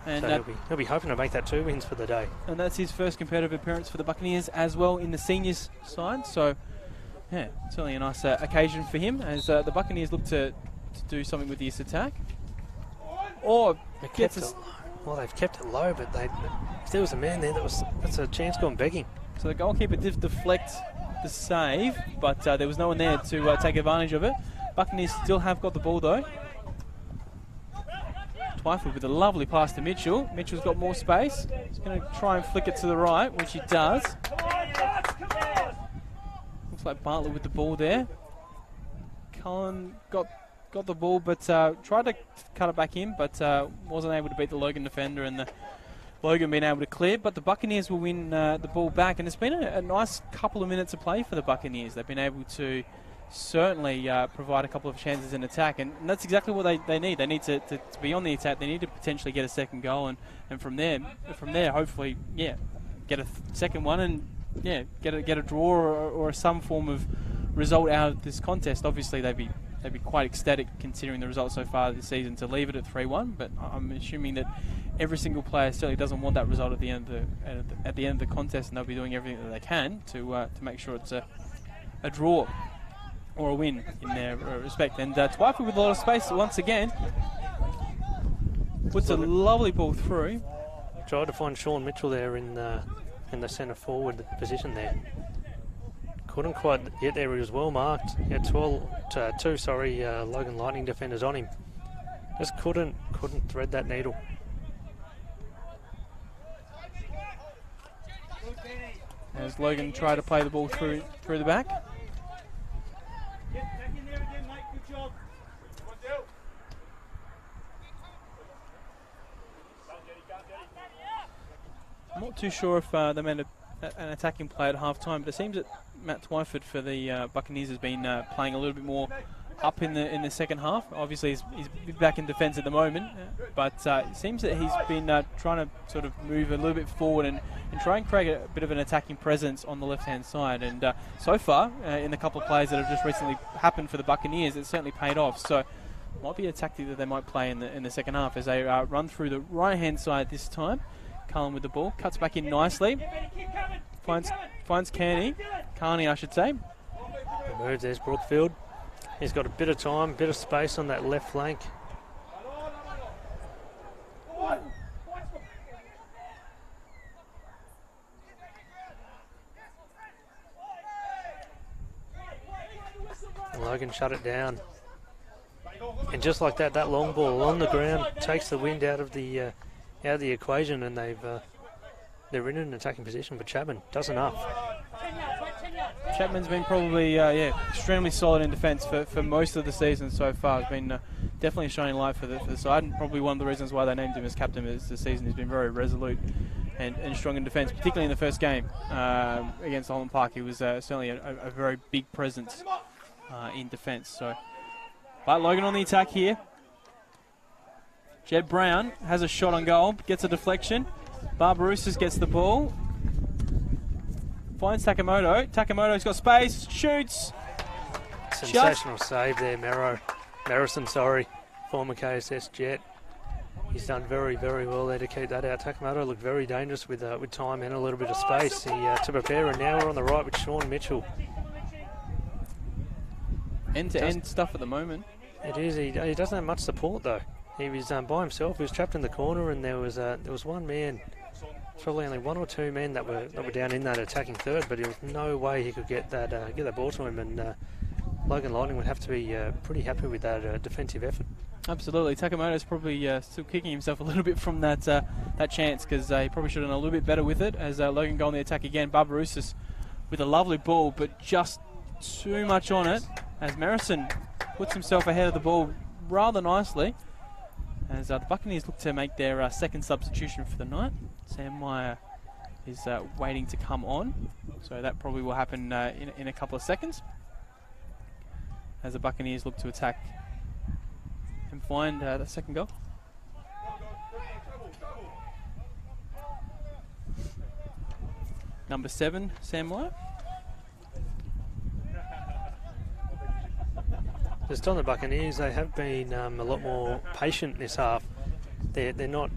And so he'll be hoping to make that 2 wins for the day. And that's his first competitive appearance for the Buccaneers as well in the seniors side. So yeah, certainly a nice occasion for him as the Buccaneers look to do something with this attack. Or they've kept it low, but if there was a man there, that's a chance gone begging. So the goalkeeper did deflect the save, but there was no one there to take advantage of it. Buccaneers still have got the ball though. Twyford with a lovely pass to Mitchell. Mitchell's got more space. He's going to try and flick it to the right, which he does. Looks like Bartlett with the ball there. Cullen got the ball, but tried to cut it back in, but wasn't able to beat the Logan defender, and the Logan being able to clear. But the Buccaneers will win the ball back, and it's been a nice couple of minutes of play for the Buccaneers. They've been able to certainly provide a couple of chances in attack, and that's exactly what they need. They need to be on the attack. They need to potentially get a second goal, and from there, hopefully, yeah, get a second one, and yeah, get a draw or some form of result out of this contest. Obviously, they'd be quite ecstatic considering the results so far this season to leave it at 3-1. But I'm assuming that every single player certainly doesn't want that result at the end of the contest, and they'll be doing everything that they can to make sure it's a draw or a win in their respect. And Twyford with a lot of space once again puts a lovely ball through. Tried to find Sean Mitchell there in the centre forward position there. Couldn't quite get there. He was well marked. He had two Logan Lightning defenders on him. Just couldn't thread that needle. As Logan tried to play the ball through the back. Back in there again, mate. Good job. I'm not too sure if they made an attacking play at half-time, but it seems that Matt Twyford for the Buccaneers has been playing a little bit more up in the second half. Obviously, he's back in defence at the moment, but it seems that he's been trying to sort of move a little bit forward and try and create a bit of an attacking presence on the left-hand side. And so far, in the couple of plays that have just recently happened for the Buccaneers, it's certainly paid off. So, might be a tactic that they might play in the second half as they run through the right-hand side this time. Cullen with the ball, cuts back in nicely, finds Carney, I should say. Moves, there's Brookfield. He's got a bit of time, bit of space on that left flank. And Logan shut it down. And just like that, that long ball on the ground takes the wind out of the equation, and they're in an attacking position for Chapman. Does enough. Chapman's been probably extremely solid in defence for most of the season so far. Has been definitely a shining light for the side, and probably one of the reasons why they named him as captain is the season. He's been very resolute and strong in defence, particularly in the first game against Holland Park. He was certainly a very big presence in defence. So, but Logan on the attack here. Jed Brown has a shot on goal, gets a deflection. Barbarouses gets the ball. Finds Takamoto. Takamoto's got space, shoots. Sensational save there, Marison, former KSS Jet. He's done very, very well there to keep that out. Takamoto looked very dangerous with time and a little bit of space to prepare, and now we're on the right with Sean Mitchell. End-to-end stuff at the moment. It is. He doesn't have much support though. He was by himself. He was trapped in the corner, and there was one man. Probably only one or two men that were down in that attacking third, but there was no way he could get that ball to him, and Logan Lightning would have to be pretty happy with that defensive effort. Absolutely, Takamoto's probably still kicking himself a little bit from that chance, because he probably should have done a little bit better with it. As Logan go on the attack again, Barbarouses with a lovely ball, but just too much on it. As Marison puts himself ahead of the ball rather nicely. As the Buccaneers look to make their second substitution for the night. Sam Meyer is waiting to come on, so that probably will happen in a couple of seconds. As the Buccaneers look to attack and find the second goal. Number 7, Sam Meyer. Just on the Buccaneers, they have been a lot more patient this half. They're not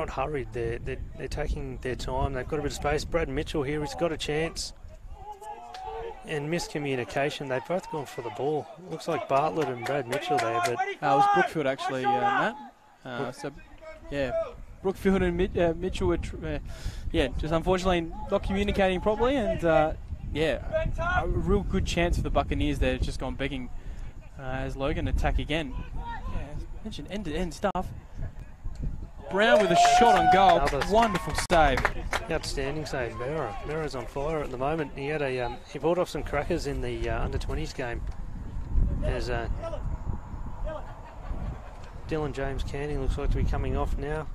hurried. They're taking their time. They've got a bit of space. Brad Mitchell here, he's got a chance. And miscommunication. They've both gone for the ball. Looks like Bartlett and Brad Mitchell there, but it was Brookfield actually, Matt. Brookfield and Mitchell were just unfortunately not communicating properly, and a real good chance for the Buccaneers there. Just gone begging. As Logan attack again. Yeah, as mentioned, end-to-end stuff. Brown with a shot on goal. Wonderful save. Outstanding save, Mera. Mera's on fire at the moment. He had he brought off some crackers in the under-20s game. As Dylan James Canning looks like to be coming off now.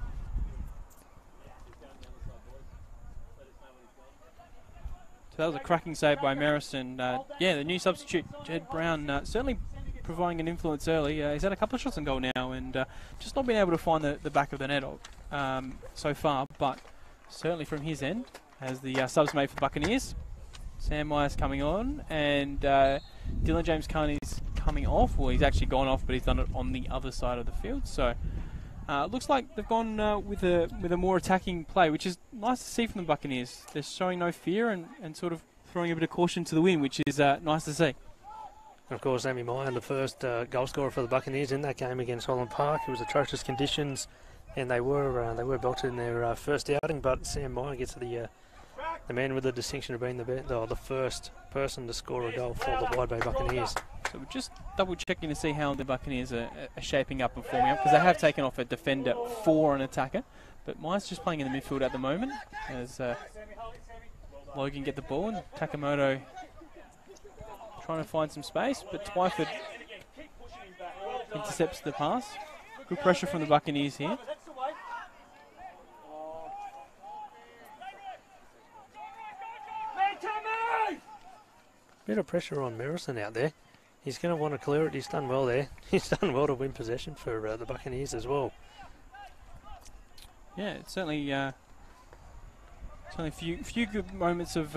So that was a cracking save by Marison. The new substitute, Jed Brown, certainly providing an influence early. He's had a couple of shots on goal now, and just not been able to find the back of the net so far, but certainly from his end, as the subs made for the Buccaneers. Sam Myers coming on, and Dylan James Carney's coming off. Well, he's actually gone off, but he's done it on the other side of the field. So looks like they've gone with a more attacking play, which is nice to see from the Buccaneers. They're showing no fear and sort of throwing a bit of caution to the wind, which is nice to see. And of course, Sammy Meyer, the first goal scorer for the Buccaneers in that game against Holland Park. It was atrocious conditions, and they were belted in their first outing. But Sam Meyer gets the man with the distinction of being the first person to score a goal for the Wide Bay Buccaneers. So we're just double checking to see how the Buccaneers are shaping up and forming up, because they have taken off a defender for an attacker. But Mai's just playing in the midfield at the moment as Logan get the ball, and Takamoto trying to find some space, but Twyford intercepts the pass. Good pressure from the Buccaneers here. Bit of pressure on Merrison out there. He's going to want to clear it. He's done well there. He's done well to win possession for the Buccaneers as well. Yeah, it's certainly a few good moments of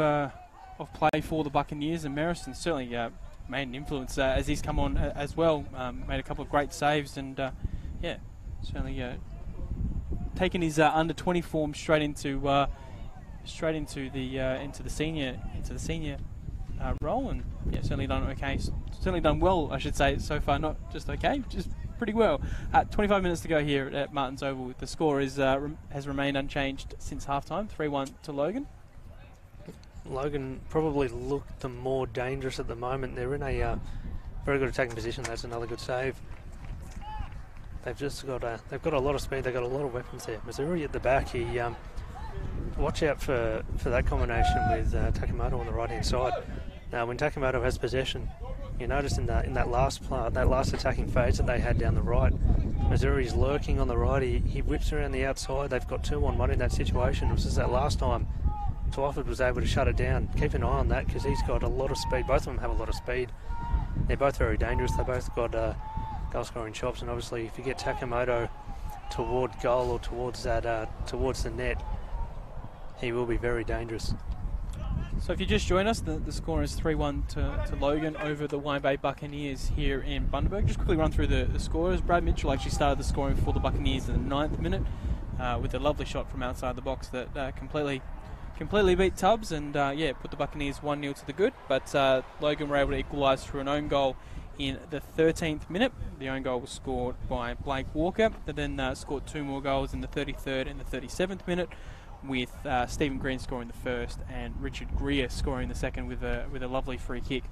play for the Buccaneers, and Merrison certainly made an influence as he's come on as well. Made a couple of great saves, and yeah, certainly taken his under 20 form straight into the senior role, and yeah, certainly done okay. Certainly done well, I should say, so far. Not just okay, just pretty well. 25 minutes to go here at Martins Oval. The score is has remained unchanged since halftime, 3-1 to Logan. Logan probably looked the more dangerous at the moment. They're in a very good attacking position. That's another good save. They've just got they've got a lot of speed. They've got a lot of weapons there. Missouri at the back. He watch out for that combination with Takamoto on the right hand side. Now, when Takamoto has possession, you notice in that last attacking phase that they had down the right, Missouri's lurking on the right. He whips around the outside. They've got 2-on-1 in that situation. It was just that last time Twyford was able to shut it down. Keep an eye on that, because he's got a lot of speed. Both of them have a lot of speed. They're both very dangerous. They both got goal scoring chops, and obviously if you get Takamoto toward goal or towards the net, he will be very dangerous. So if you just join us, the score is 3-1 to Logan over the Wine Bay Buccaneers here in Bundaberg. Just quickly run through the scores. Brad Mitchell actually started the scoring for the Buccaneers in the 9th minute with a lovely shot from outside the box that completely beat Tubbs and put the Buccaneers 1-0 to the good. But Logan were able to equalise through an own goal in the 13th minute. The own goal was scored by Blake Walker, that then scored 2 more goals in the 33rd and the 37th minute, with Stephen Green scoring the first and Richard Greer scoring the second with a lovely free kick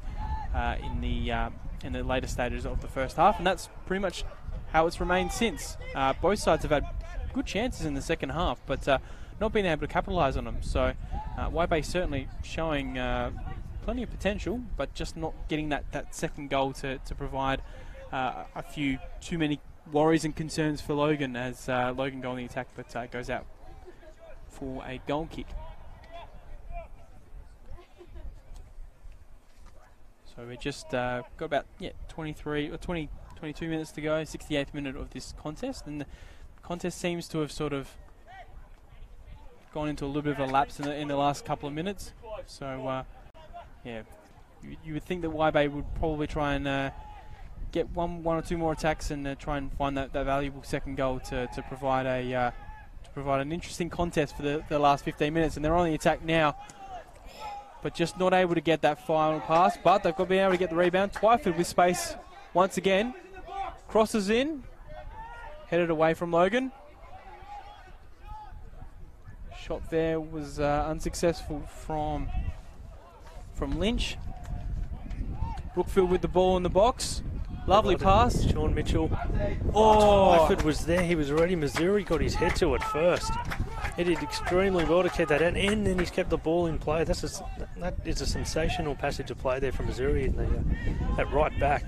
in the later stages of the first half. And that's pretty much how it's remained since. Both sides have had good chances in the second half, but not being able to capitalise on them. So Waibay certainly showing plenty of potential, but just not getting that second goal to provide a few too many worries and concerns for Logan, as Logan goal in the attack, but goes out for a goal kick. So we just got about 22 minutes to go, 68th minute of this contest, and the contest seems to have sort of gone into a little bit of a lapse in the last couple of minutes. So you would think that Waibay would probably try and get one or two more attacks and try and find that valuable second goal to provide an interesting contest for the last 15 minutes. And they're on the attack now, but just not able to get that final pass. But they've got to be able to get the rebound. Twyford with space once again, crosses in, headed away from Logan. Shot there was unsuccessful from Lynch. Brookfield with the ball in the box. Lovely pass. Sean Mitchell. Oh, Twyford was there. He was ready. Missouri got his head to it first. He did extremely well to keep that in, and then he's kept the ball in play. That is a sensational passage of play there from Missouri in at right back.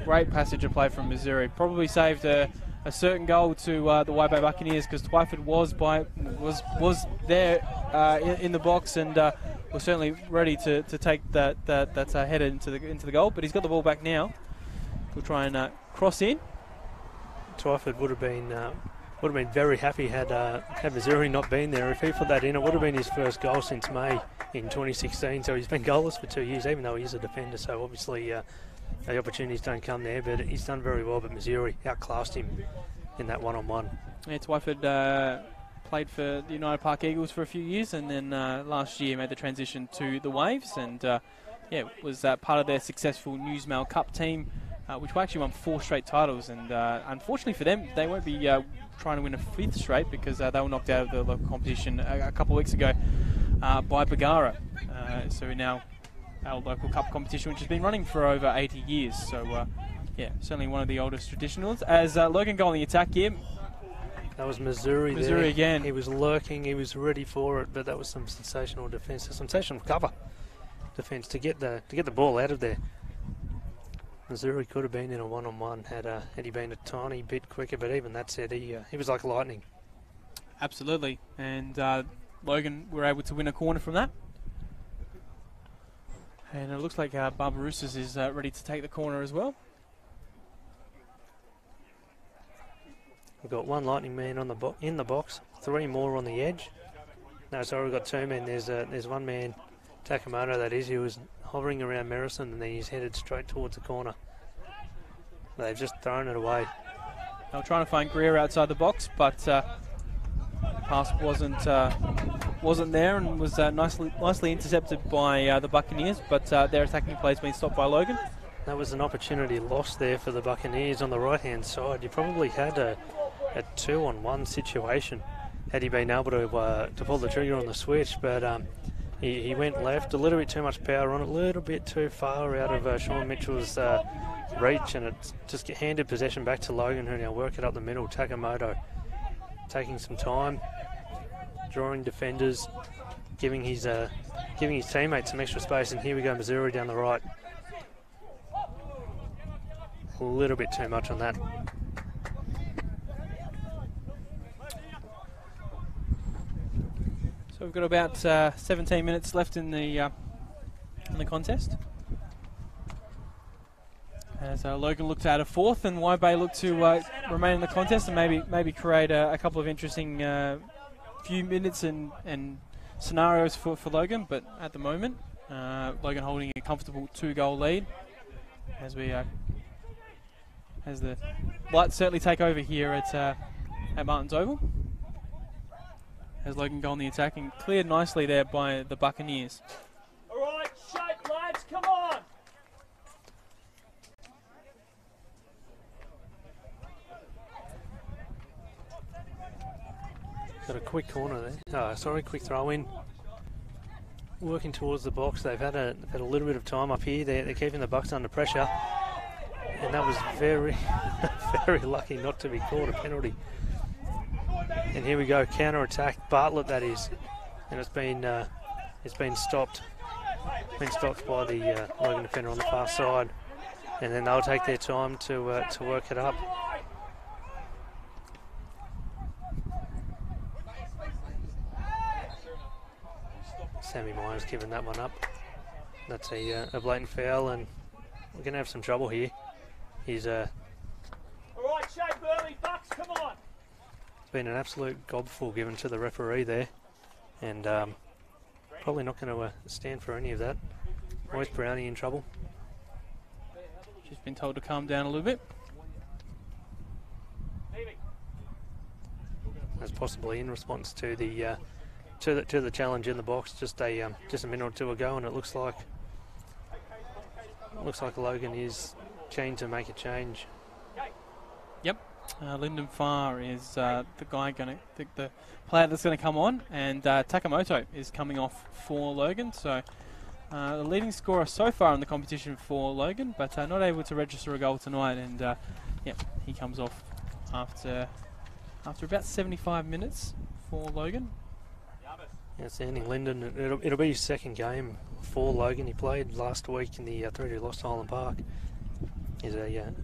Great passage of play from Missouri. Probably saved a certain goal to the Waibay Buccaneers, because Twyford was there in the box and was certainly ready to take that header into the goal. But he's got the ball back now. We'll try and cross in. Twyford would have been very happy had Missouri not been there. If he put that in, it would have been his first goal since May in 2016. So he's been goalless for 2 years, even though he is a defender. So obviously the opportunities don't come there, but he's done very well. But Missouri outclassed him in that one-on-one. Yeah, Twyford played for the United Park Eagles for a few years, and then last year made the transition to the Waves, and was part of their successful Newsmail Cup team, which actually won 4 straight titles. And unfortunately for them, they won't be trying to win a 5th straight, because they were knocked out of the local competition a couple of weeks ago by Bagara. So now our local cup competition, which has been running for over 80 years. So, yeah, certainly one of the oldest traditionals. As Logan go on the attack here. That was Missouri Missouri there. again. He was lurking, he was ready for it, but that was some sensational defence, a sensational cover defence to get the ball out of there. Missouri could have been in a one-on-one had he been a tiny bit quicker, but even that said, he was like lightning. Absolutely, and Logan were able to win a corner from that. And it looks like Barbarousas is ready to take the corner as well. We've got one lightning man on in the box, 3 more on the edge. No, sorry, we've got 2 men. There's one man, Takamoto that is, who was hovering around Merrison, and then he's headed straight towards the corner. They've just thrown it away. They were trying to find Greer outside the box, but pass wasn't there, and was nicely intercepted by the Buccaneers, but their attacking play has been stopped by Logan. That was an opportunity lost there for the Buccaneers on the right-hand side. You probably had a 2-on-1 situation had he been able to pull the trigger on the switch, but he went left, a little bit too much power on it, a little bit too far out of Sean Mitchell's reach, and it just handed possession back to Logan, who now work it up the middle. Takamoto taking some time, drawing defenders, giving his teammates some extra space, and here we go, Missouri down the right. A little bit too much on that. So we've got about 17 minutes left in the contest. As Logan looked to add a 4th, and Waibay looked to remain in the contest and maybe create a couple of interesting few minutes and scenarios for Logan. But at the moment, Logan holding a comfortable 2-goal lead as we as the lights certainly take over here at Martins Oval. As Logan go on the attack and cleared nicely there by the Buccaneers. All right, shape, lads, come on. Got a quick corner there. Quick throw in. Working towards the box. They've had a little bit of time up here. They're keeping the Bucks under pressure. And that was very, very lucky not to be called a penalty. And here we go, counter-attack. Bartlett, that is, and it's been stopped. Been stopped by the Logan defender on the far side, and then they'll take their time to work it up. Sammy Myers giving that one up. That's a blatant foul, and we're going to have some trouble here. He's All right, shape early, Bucks, come on. been an absolute gobful given to the referee there, and probably not going to stand for any of that. Royce Brownie in trouble. She's been told to calm down a little bit. That's possibly in response to the to the challenge in the box just a minute or two ago, and it looks like Logan is keen to make a change. Yep. Lyndon Farr is the player that's going to come on, and Takamoto is coming off for Logan. So the leading scorer so far in the competition for Logan, but not able to register a goal tonight. And yeah, he comes off after about 75 minutes for Logan. Outstanding, Lyndon. It'll be his second game for Logan. He played last week in the 3-2 loss to Highland Park. He's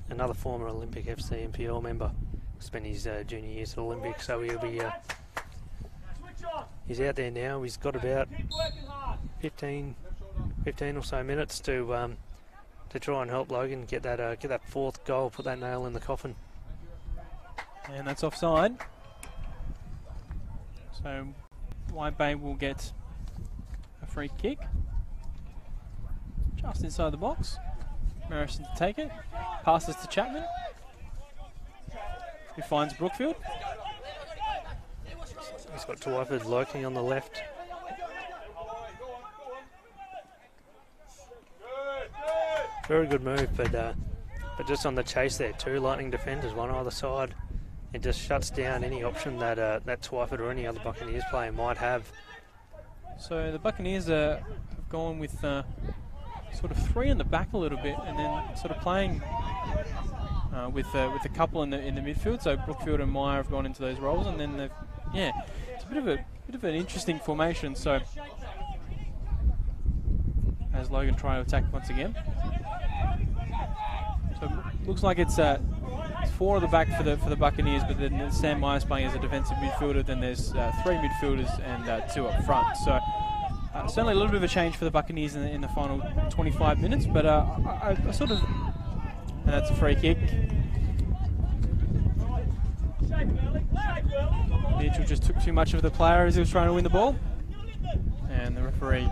another former Olympic FC MPL member. Spent his junior years at Olympics, so he'll be. He's out there now. He's got about 15 or so minutes to try and help Logan get that fourth goal, put that nail in the coffin. And that's offside. So White Bay will get a free kick just inside the box. Marison to take it, passes to Chapman, who finds Brookfield. He's got Twyford lurking on the left. Very good move, but just on the chase there, 2 Lightning defenders, one either side. It just shuts down any option that that Twyford or any other Buccaneers player might have. So the Buccaneers have gone with sort of three in the back a little bit, and then sort of playing with a couple in the midfield. So Brookfield and Meyer have gone into those roles, and then it's a bit of an interesting formation. So as Logan try to attack once again, so looks like it's four at the back for the Buccaneers, but then Sam Myers playing as a defensive midfielder. Then there's three midfielders and two up front. So certainly a little bit of a change for the Buccaneers in the final 25 minutes, but I sort of, and that's a free kick. Mitchell just took too much of the player as he was trying to win the ball, and the referee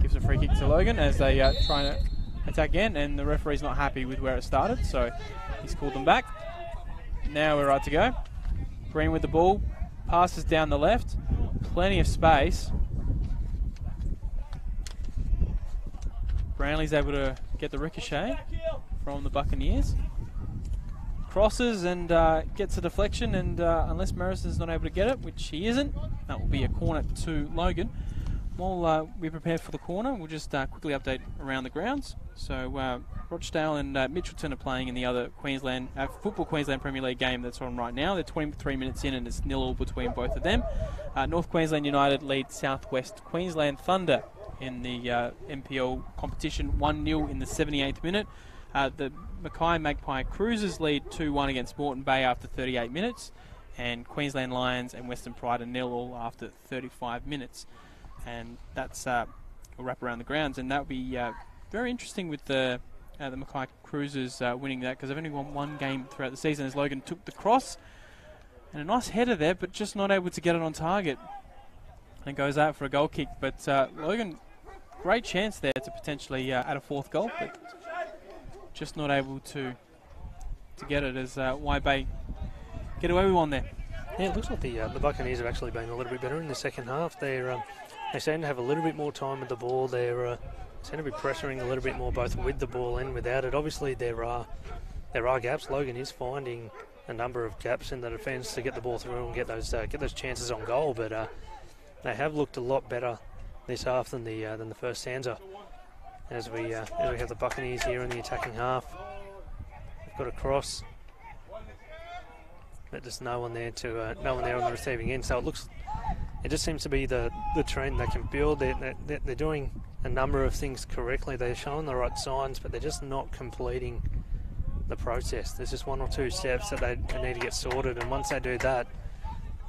gives a free kick to Logan as they try to attack again, and the referee's not happy with where it started, so he's called them back. Now we're right to go. Green with the ball, passes down the left, plenty of space. Brownlee's able to get the ricochet from the Buccaneers. Crosses and gets a deflection, and unless Marison's not able to get it, which he isn't, that will be a corner to Logan. While we prepare for the corner, we'll just quickly update around the grounds. So Rochdale and Mitchelton are playing in the other Football Queensland Premier League game that's on right now. They're 23 minutes in, and it's 0-0 between both of them. North Queensland United lead Southwest Queensland Thunder in the NPL competition 1-0 in the 78th minute. The Mackay Magpie Cruisers lead 2-1 against Moreton Bay after 38 minutes, and Queensland Lions and Western Pride are 0-0 after 35 minutes. And that's a wrap around the grounds, and that will be very interesting with the Mackay Cruisers winning that, because they've only won one game throughout the season, as Logan took the cross, and a nice header there, but just not able to get it on target, and goes out for a goal kick. But Logan, great chance there to potentially add a fourth goal, but just not able to get it, as Y Bay get away with one there. Yeah, it looks like the Buccaneers have actually been a little bit better in the second half. They seem to have a little bit more time with the ball. They seem to be pressuring a little bit more, both with the ball and without it. Obviously, there are gaps. Logan is finding a number of gaps in the defence to get the ball through and get those chances on goal. But they have looked a lot better this half than the first stanza. As we have the Buccaneers here in the attacking half, they've got a cross, but there's no one there on the receiving end. So it just seems to be the trend. They can build. They're doing a number of things correctly. They're showing the right signs, but they're just not completing the process. There's just one or two steps that they need to get sorted, and once they do that,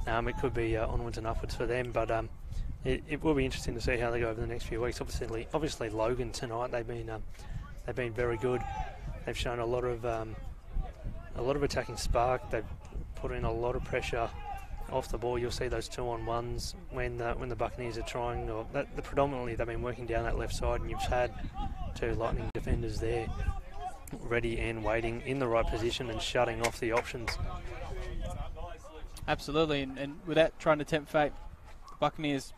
it could be onwards and upwards for them. But it will be interesting to see how they go over the next few weeks. Obviously Logan tonight, they've been very good. They've shown a lot of attacking spark. They've put in a lot of pressure off the ball. You'll see those 2-on-1s when the Buccaneers are trying, or predominantly they've been working down that left side, and you've had two Lightning defenders there ready and waiting in the right position and shutting off the options. Absolutely, and without trying to tempt fate, the Buccaneers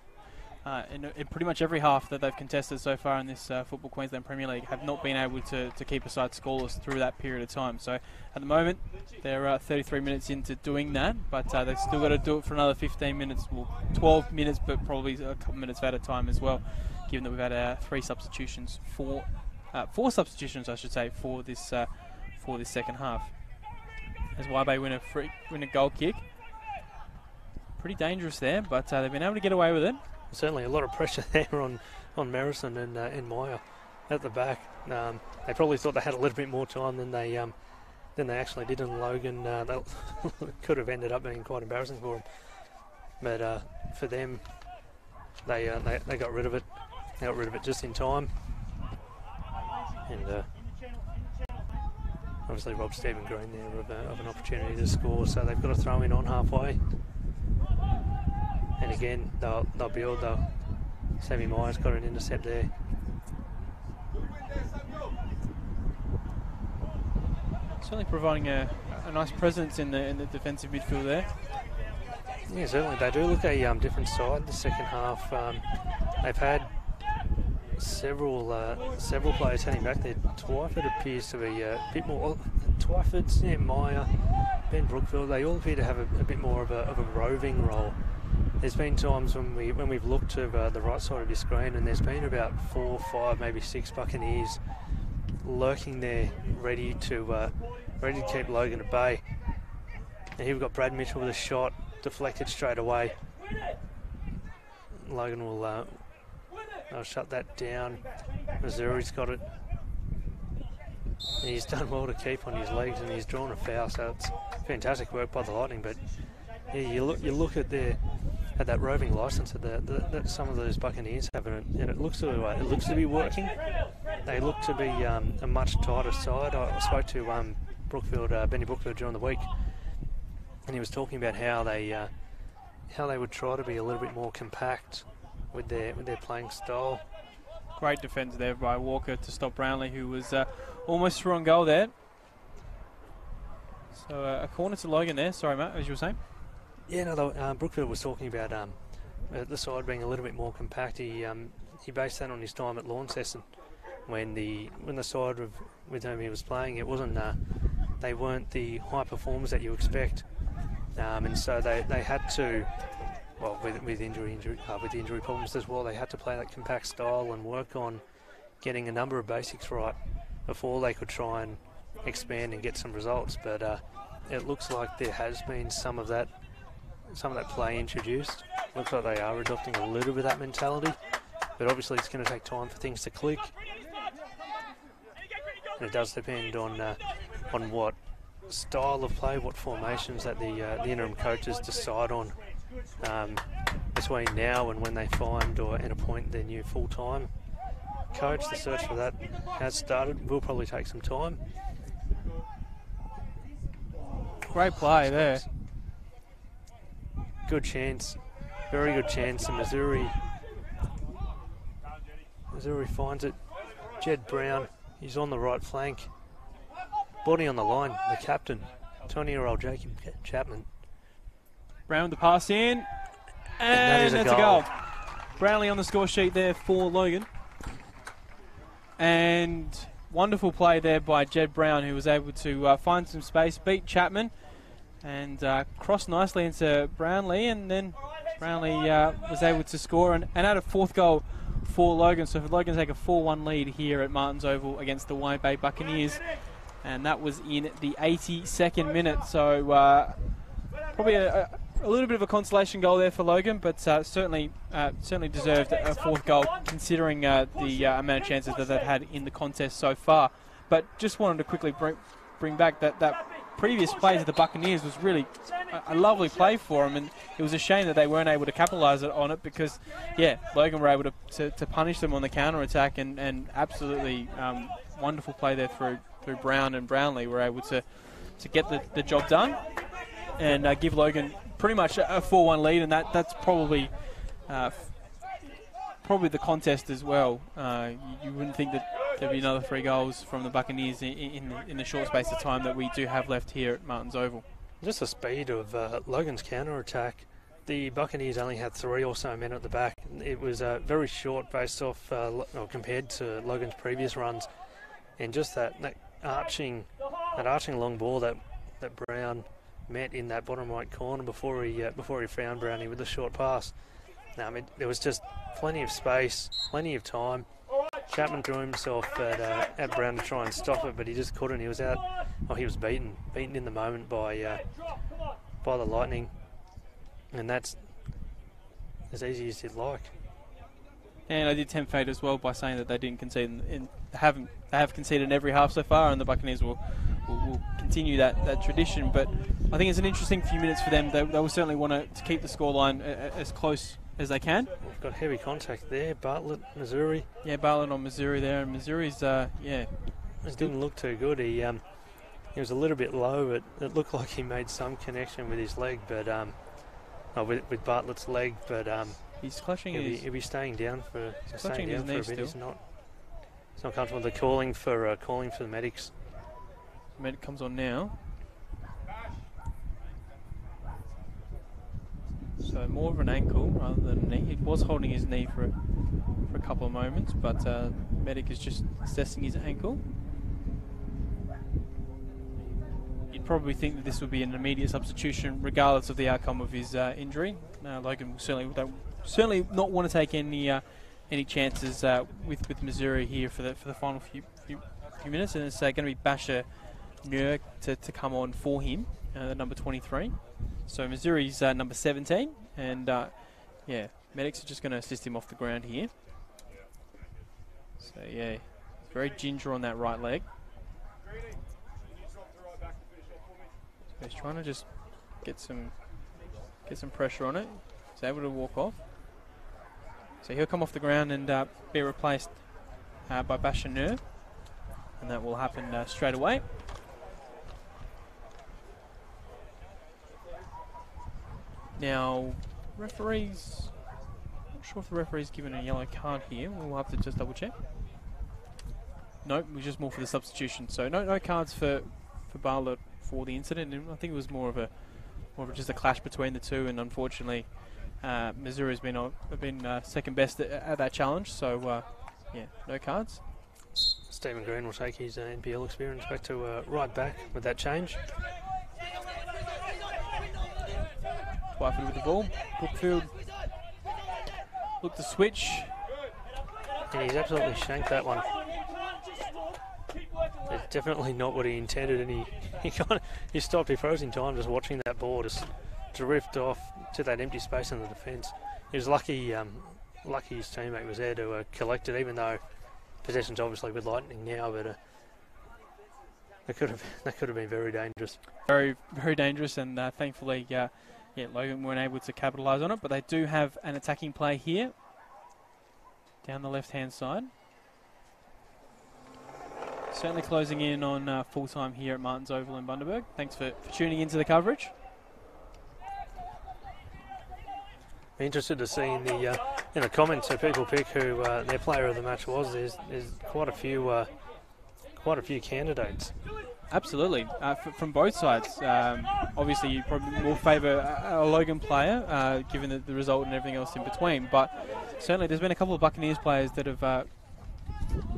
in pretty much every half that they've contested so far in this Football Queensland Premier League have not been able to keep a side scoreless through that period of time. So at the moment they're 33 minutes into doing that, but they've still got to do it for another 15 minutes, well 12 minutes, but probably a couple minutes at a time as well, given that we've had four substitutions I should say for this second half. As Waibay win a goal kick. Pretty dangerous there, but they've been able to get away with it. Certainly a lot of pressure there on Marison and Meyer at the back. They probably thought they had a little bit more time than they actually did in Logan. That could have ended up being quite embarrassing for them. But for them, they got rid of it. They got rid of it just in time. And obviously robbed Stephen Green there of an opportunity to score. So they've got to throw him on halfway. And again, they'll build. Sammy Myers got an intercept there. Certainly providing a nice presence in the defensive midfield there. Yeah, certainly they do look a different side the second half. They've had several players heading back there. Twyford appears to be a bit more. Twyford, Meyer, Ben Brookfield, they all appear to have a bit more of a roving role There's been times when we've looked to the right side of your screen, and there's been about 4, 5, maybe 6 Buccaneers lurking there, ready to keep Logan at bay. And here we've got Brad Mitchell with a shot deflected straight away. Logan will they'll shut that down. Missouri's got it. And he's done well to keep on his legs, and he's drawn a foul, so it's fantastic work by the Lightning. But yeah, you look at that roving license that some of those Buccaneers have, and it looks to be working. They look to be a much tighter side. I spoke to Benny Brookfield during the week, and he was talking about how they would try to be a little bit more compact with their playing style. Great defence there by Walker to stop Brownlee, who was almost through on goal there. So a corner to Logan there. Sorry, Matt, as you were saying. Yeah, no, Brookfield was talking about the side being a little bit more compact. He based that on his time at Launceston, when the side with whom he was playing, it wasn't they weren't the high performers that you expect, and so they had to, well, with injury problems as well, they had to play that compact style and work on getting a number of basics right before they could try and expand and get some results. But it looks like there has been some of that play introduced. Looks like they are adopting a little bit of that mentality, but obviously it's going to take time for things to click. And it does depend on what style of play, what formations that the interim coaches decide on between now and when they find and appoint their new full-time coach. The search for that has started. Will probably take some time. Great play there. Good chance, very good chance. And Missouri finds it. Jed Brown, he's on the right flank. Body on the line, the captain, 20-year-old Jacob Chapman. Brown the pass in, and that's a goal. Brownlee on the score sheet there for Logan. And wonderful play there by Jed Brown, who was able to find some space, beat Chapman, and crossed nicely into Brownlee, and then Brownlee was able to score and add a 4th goal for Logan. So Logan take a 4-1 lead here at Martins Oval against the Wide Bay Buccaneers, and that was in the 82nd minute. So probably a little bit of a consolation goal there for Logan, but certainly deserved a 4th goal considering the amount of chances that they've had in the contest so far. But just wanted to quickly bring back that previous play to the Buccaneers was really a lovely play for them, and it was a shame that they weren't able to capitalise on it, because yeah, Logan were able to punish them on the counter attack, and absolutely wonderful play there through Brown, and Brownlee were able to get the job done and give Logan pretty much a 4-1 lead, and that's probably the contest as well. You wouldn't think that there'd be another 3 goals from the Buccaneers in the short space of time that we do have left here at Martins Oval. Just the speed of Logan's counter-attack. The Buccaneers only had 3 or so men at the back. It was very short based off, compared to Logan's previous runs, and just that arching long ball that Brown met in that bottom right corner before he found Brownie with the short pass. There was just plenty of space, plenty of time. Chapman threw himself at Brown to try and stop it, but he just couldn't. He was out. Oh, he was beaten in the moment by the Lightning, and that's as easy as you'd like. And I did tempt fate as well by saying that they didn't concede. They have conceded in every half so far, and the Buccaneers will continue that tradition. But I think it's an interesting few minutes for them. They will certainly want to keep the scoreline as close as they can. We've got heavy contact there. Bartlett, Missouri. Yeah, Bartlett on Missouri there, and Missouri's it didn't look too good. He was a little bit low. It looked like he made some connection with his leg, but with Bartlett's leg, but he's clutching he'll be staying down for a bit. Still. He's not comfortable. They're calling for the medics. Medic comes on now. So more of an ankle rather than a knee. He was holding his knee for a couple of moments, but medic is just assessing his ankle. You'd probably think that this would be an immediate substitution regardless of the outcome of his injury. Logan will certainly not want to take any chances with Missouri here for the final few minutes, and it's going to be Basher Nuer to come on for him, number 23. So Missouri's number 17, and yeah, medics are just going to assist him off the ground here. So yeah, very ginger on that right leg. So he's trying to just get some pressure on it. He's able to walk off. So he'll come off the ground and be replaced by Basher Nuer, and that will happen straight away. Now, referees, not sure if the referee's given a yellow card here. We'll have to just double check. Nope, it was just more for the substitution. So no cards for Bartlett for the incident. And I think it was more of just a clash between the two. And unfortunately, Missouri's been second best at that challenge. So yeah, no cards. Stephen Green will take his NPL experience back to right back with that change. Twyford with the ball. Brookfield looked to switch. And he's absolutely shanked that one. It's definitely not what he intended, and he stopped. He froze in time just watching that ball just drift off to that empty space in the defence. He was lucky his teammate was there to collect it, even though possession's obviously with Lightning now, but that could have been very dangerous. Very, very dangerous, and thankfully, yeah, Logan weren't able to capitalise on it, but they do have an attacking play here down the left-hand side. Certainly closing in on full-time here at Martins Oval in Bundaberg. Thanks for tuning into the coverage. Be interested to see in the comments so people pick who their player of the match was. There's quite a few candidates. Absolutely, from both sides. Obviously, you probably more favour a Logan player, given the result and everything else in between. But certainly, there's been a couple of Buccaneers players that have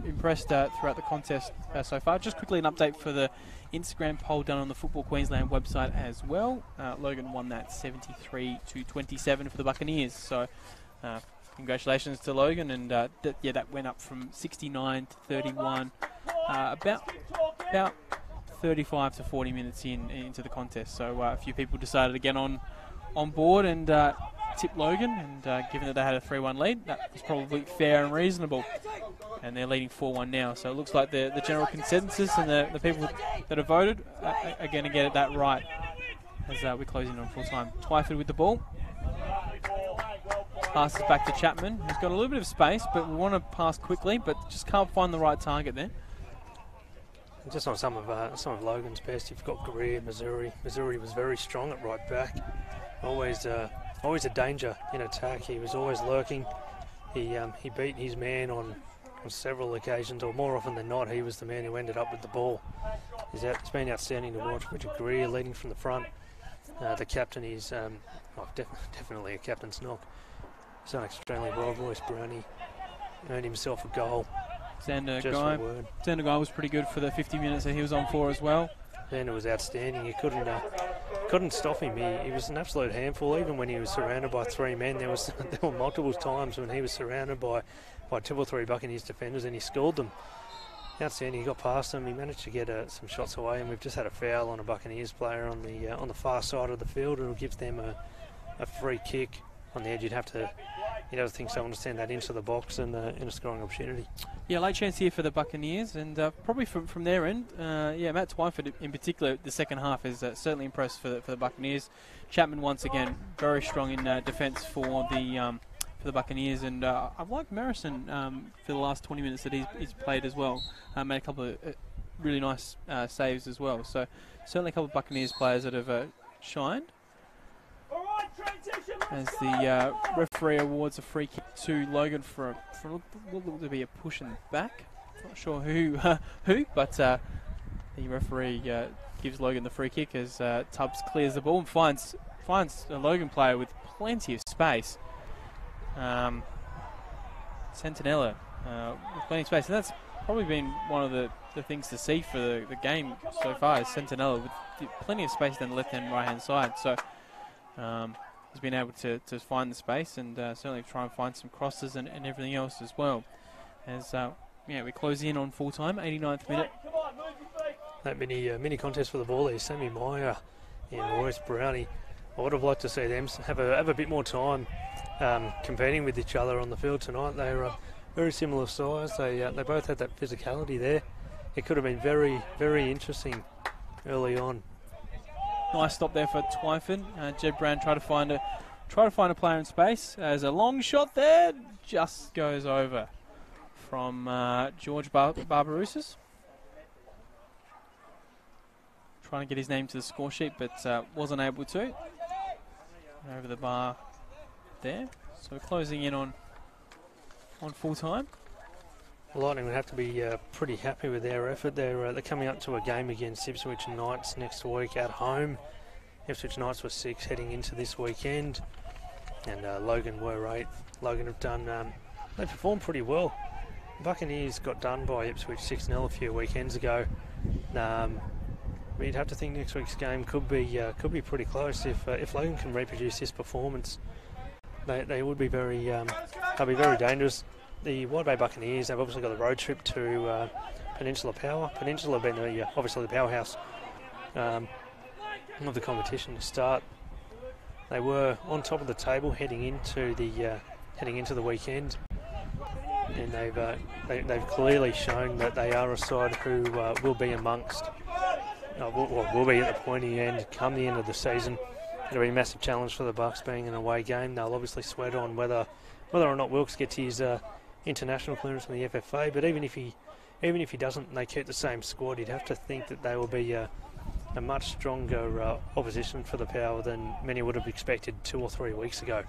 impressed throughout the contest so far. Just quickly, an update for the Instagram poll done on the Football Queensland website as well. Logan won that 73-27 for the Buccaneers. So, congratulations to Logan, and that went up from 69 to 31, about 35 to 40 minutes into the contest. So a few people decided to get on board and tip Logan, and given that they had a 3-1 lead, that was probably fair and reasonable. And they're leading 4-1 now. So it looks like the general consensus and the people that have voted are going to get that right as we're closing on full time. Twyford with the ball. Passes back to Chapman, who's got a little bit of space, but we want to pass quickly, but just can't find the right target there. Just on some of Logan's best, you've got Greer, Missouri. Missouri was very strong at right back. Always a danger in attack. He was always lurking. He beat his man on several occasions, or more often than not, he was the man who ended up with the ball. It's been outstanding to watch. Richard Greer leading from the front. The captain is definitely a captain's knock. He's done extremely well. Royce Brownie earned himself a goal. Xander Guy was pretty good for the 50 minutes that he was on for as well. Xander was outstanding. You couldn't stop him. He was an absolute handful. Even when he was surrounded by three men, there were multiple times when he was surrounded by 2 or 3 Buccaneers defenders, and he scored them. Outstanding. He got past them. He managed to get some shots away, and we've just had a foul on a Buccaneers player on the far side of the field. It'll give them a free kick on the edge. You'd have to think someone to send that into the box and in a scoring opportunity. Yeah, late chance here for the Buccaneers, and probably from their end, Matt Twyford in particular, the second half is certainly impressed for the Buccaneers. Chapman once again very strong in defence for the Buccaneers, and I've liked Marison for the last 20 minutes that he's played as well. Made a couple of really nice saves as well. So certainly a couple of Buccaneers players that have shined. As the referee awards a free kick to Logan for what looked to be a push and back. Not sure who, but the referee gives Logan the free kick as Tubbs clears the ball and finds a Logan player with plenty of space. Sentinella with plenty of space, and that's probably been one of the things to see for the game so far is Sentinella with plenty of space down the left-hand, right-hand side. So he's been able to find the space and certainly try and find some crosses and everything else as well. As we close in on full time, 89th minute. That mini contest for the ball there, Sammy Meyer and Royce Brownie. I would have liked to see them have a bit more time competing with each other on the field tonight. They were very similar size. They both had that physicality there. It could have been very, very interesting early on. Nice stop there for Twyford. Jeb Brown tried to find a player in space. As a long shot there, just goes over from George Barbarousis. Trying to get his name to the score sheet, but wasn't able to. Over the bar there. So we're closing in on full time. Lightning would have to be pretty happy with their effort. They're coming up to a game against Ipswich Knights next week at home. Ipswich Knights were 6 heading into this weekend, and Logan were 8th. Logan have done, they performed pretty well. Buccaneers got done by Ipswich 6-0 a few weekends ago. We'd have to think next week's game could be pretty close if Logan can reproduce this performance. They would be very they'll be very dangerous. The Wide Bay Buccaneers have obviously got the road trip to Peninsula Power. Peninsula being obviously the powerhouse of the competition to start. They were on top of the table heading into the weekend, and they've clearly shown that they are a side who will be amongst. Will be at the pointy end come the end of the season. It'll be a massive challenge for the Bucks being an away game. They'll obviously sweat on whether or not Wilkes gets his international clearance from the FFA. But even if he doesn't, and they keep the same squad, you'd have to think that they will be a much stronger opposition for the Power than many would have expected 2 or 3 weeks ago.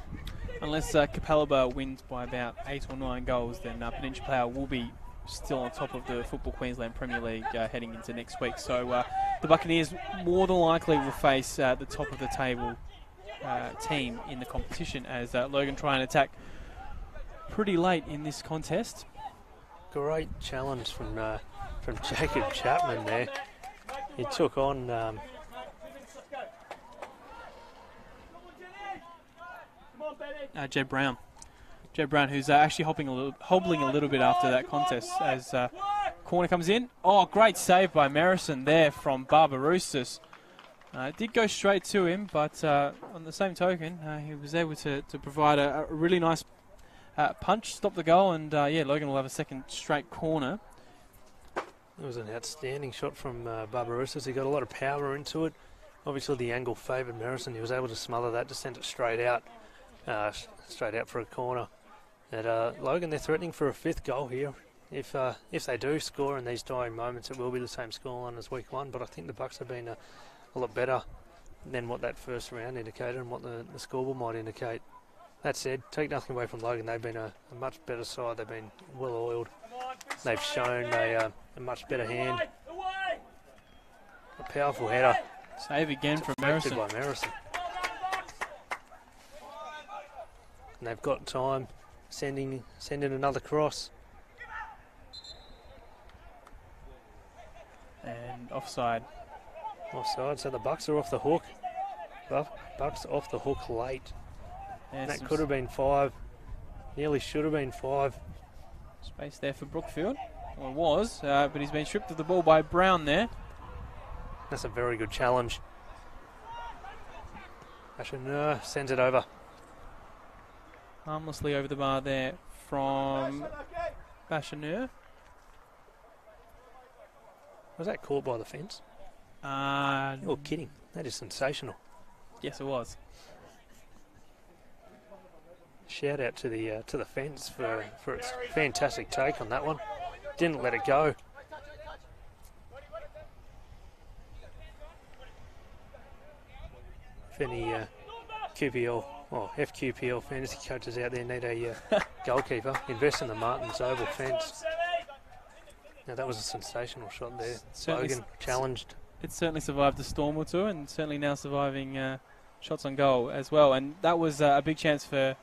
Unless Capalaba wins by about 8 or 9 goals, then Peninsula Power will be still on top of the Football Queensland Premier League heading into next week. So the Buccaneers more than likely will face the top of the table team in the competition as Logan try and attack pretty late in this contest. Great challenge from Jacob Chapman there. He took on Jeb Brown. Jeb Brown, who's actually hobbling a little bit after that contest as corner comes in. Oh, great save by Merrison there from Barbarousis. Did go straight to him, but on the same token, he was able to provide a really nice punch, stop the goal, and Logan will have a second straight corner. It was an outstanding shot from Barbarousis. He got a lot of power into it. Obviously, the angle favoured Merrison. He was able to smother that to send it straight out for a corner. And Logan, they're threatening for a 5th goal here. If they do score in these dying moments, it will be the same scoreline as week 1. But I think the Bucks have been a lot better than what that first round indicated and what the scoreboard might indicate. That said, take nothing away from Logan. They've been a much better side. They've been well oiled. They've shown a much better hand. A powerful header. Save again from Merrison. By Merrison. And they've got time. Sending another cross. And offside. Offside, so the Bucks are off the hook. Bucks off the hook late. And that could have been 5. Nearly should have been 5. Space there for Brookfield. Well, it was, but he's been stripped of the ball by Brown there. That's a very good challenge. Bachaneur sends it over. Harmlessly over the bar there from Bachaneur. Was that caught by the fence? You're kidding. That is sensational. Yes, it was. Shout out to the fence for its fantastic take on that one. Didn't let it go. If any QPL or FQPL fantasy coaches out there need a goalkeeper, invest in the Martins Oval fence. Now that was a sensational shot there. Logan challenged. It certainly survived a storm or two, and certainly now surviving shots on goal as well. And that was a big chance for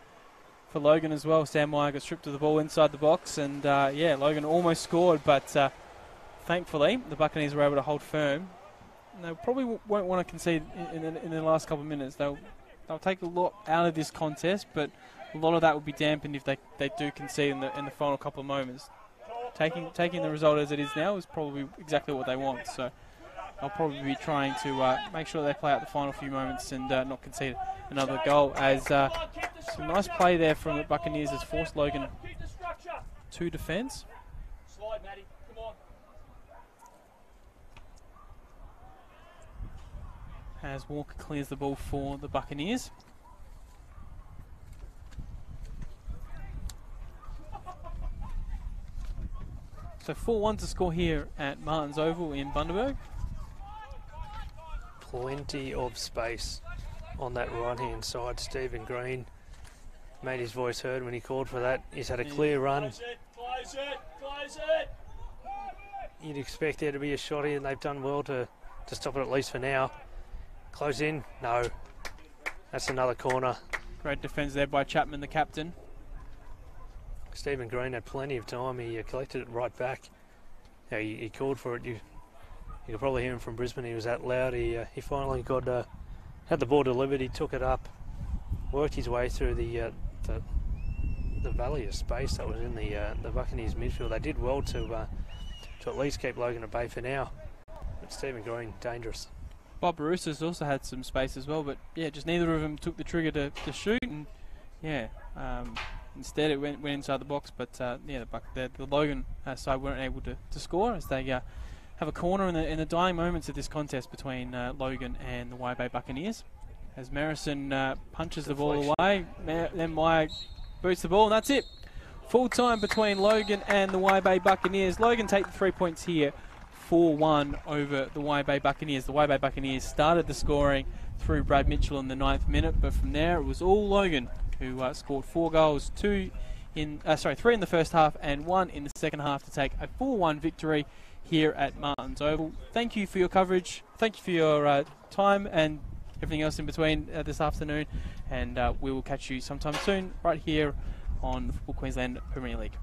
for Logan as well. Sam Meyer got stripped of the ball inside the box, and yeah, Logan almost scored, but thankfully the Buccaneers were able to hold firm. And they probably won't want to concede in the last couple of minutes. They'll take a lot out of this contest, but a lot of that will be dampened if they do concede in the final couple of moments. Taking the result as it is now is probably exactly what they want. So I'll probably be trying to make sure they play out the final few moments and not concede another goal. As some nice play there from the Buccaneers has forced Logan to defence. Slide, Matty. Come on. As Walker clears the ball for the Buccaneers. So 4-1 to score here at Martins Oval in Bundaberg. Plenty of space on that right-hand side. Stephen Green made his voice heard when he called for that. He's had a clear run. Close it. You'd expect there to be a shot here, and they've done well to stop it at least for now. Close in. No. That's another corner. Great defence there by Chapman, the captain. Stephen Green had plenty of time. He collected it right back. Yeah, he called for it. You could probably hear him from Brisbane. He was that loud. He finally had the ball delivered. He took it up, worked his way through the valley of space that was in the Buccaneers midfield. They did well to at least keep Logan at bay for now. But Stephen Green, dangerous. Bob Barussa's also had some space as well, but yeah, just neither of them took the trigger to shoot, and yeah. Instead, it went inside the box, but yeah, the Logan side weren't able to score as they have a corner in the dying moments of this contest between Logan and the Y Bay Buccaneers. As Marison punches the ball away, then Meyer boots the ball, and that's it. Full time between Logan and the Y Bay Buccaneers. Logan take the 3 points here, 4-1 over the Y Bay Buccaneers. The Y Bay Buccaneers started the scoring through Brad Mitchell in the 9th minute, but from there it was all Logan, who scored 4 goals, 3 in the first half and 1 in the second half to take a 4-1 victory here at Martins Oval. Thank you for your coverage. Thank you for your time and everything else in between this afternoon. And we will catch you sometime soon right here on the Football Queensland Premier League.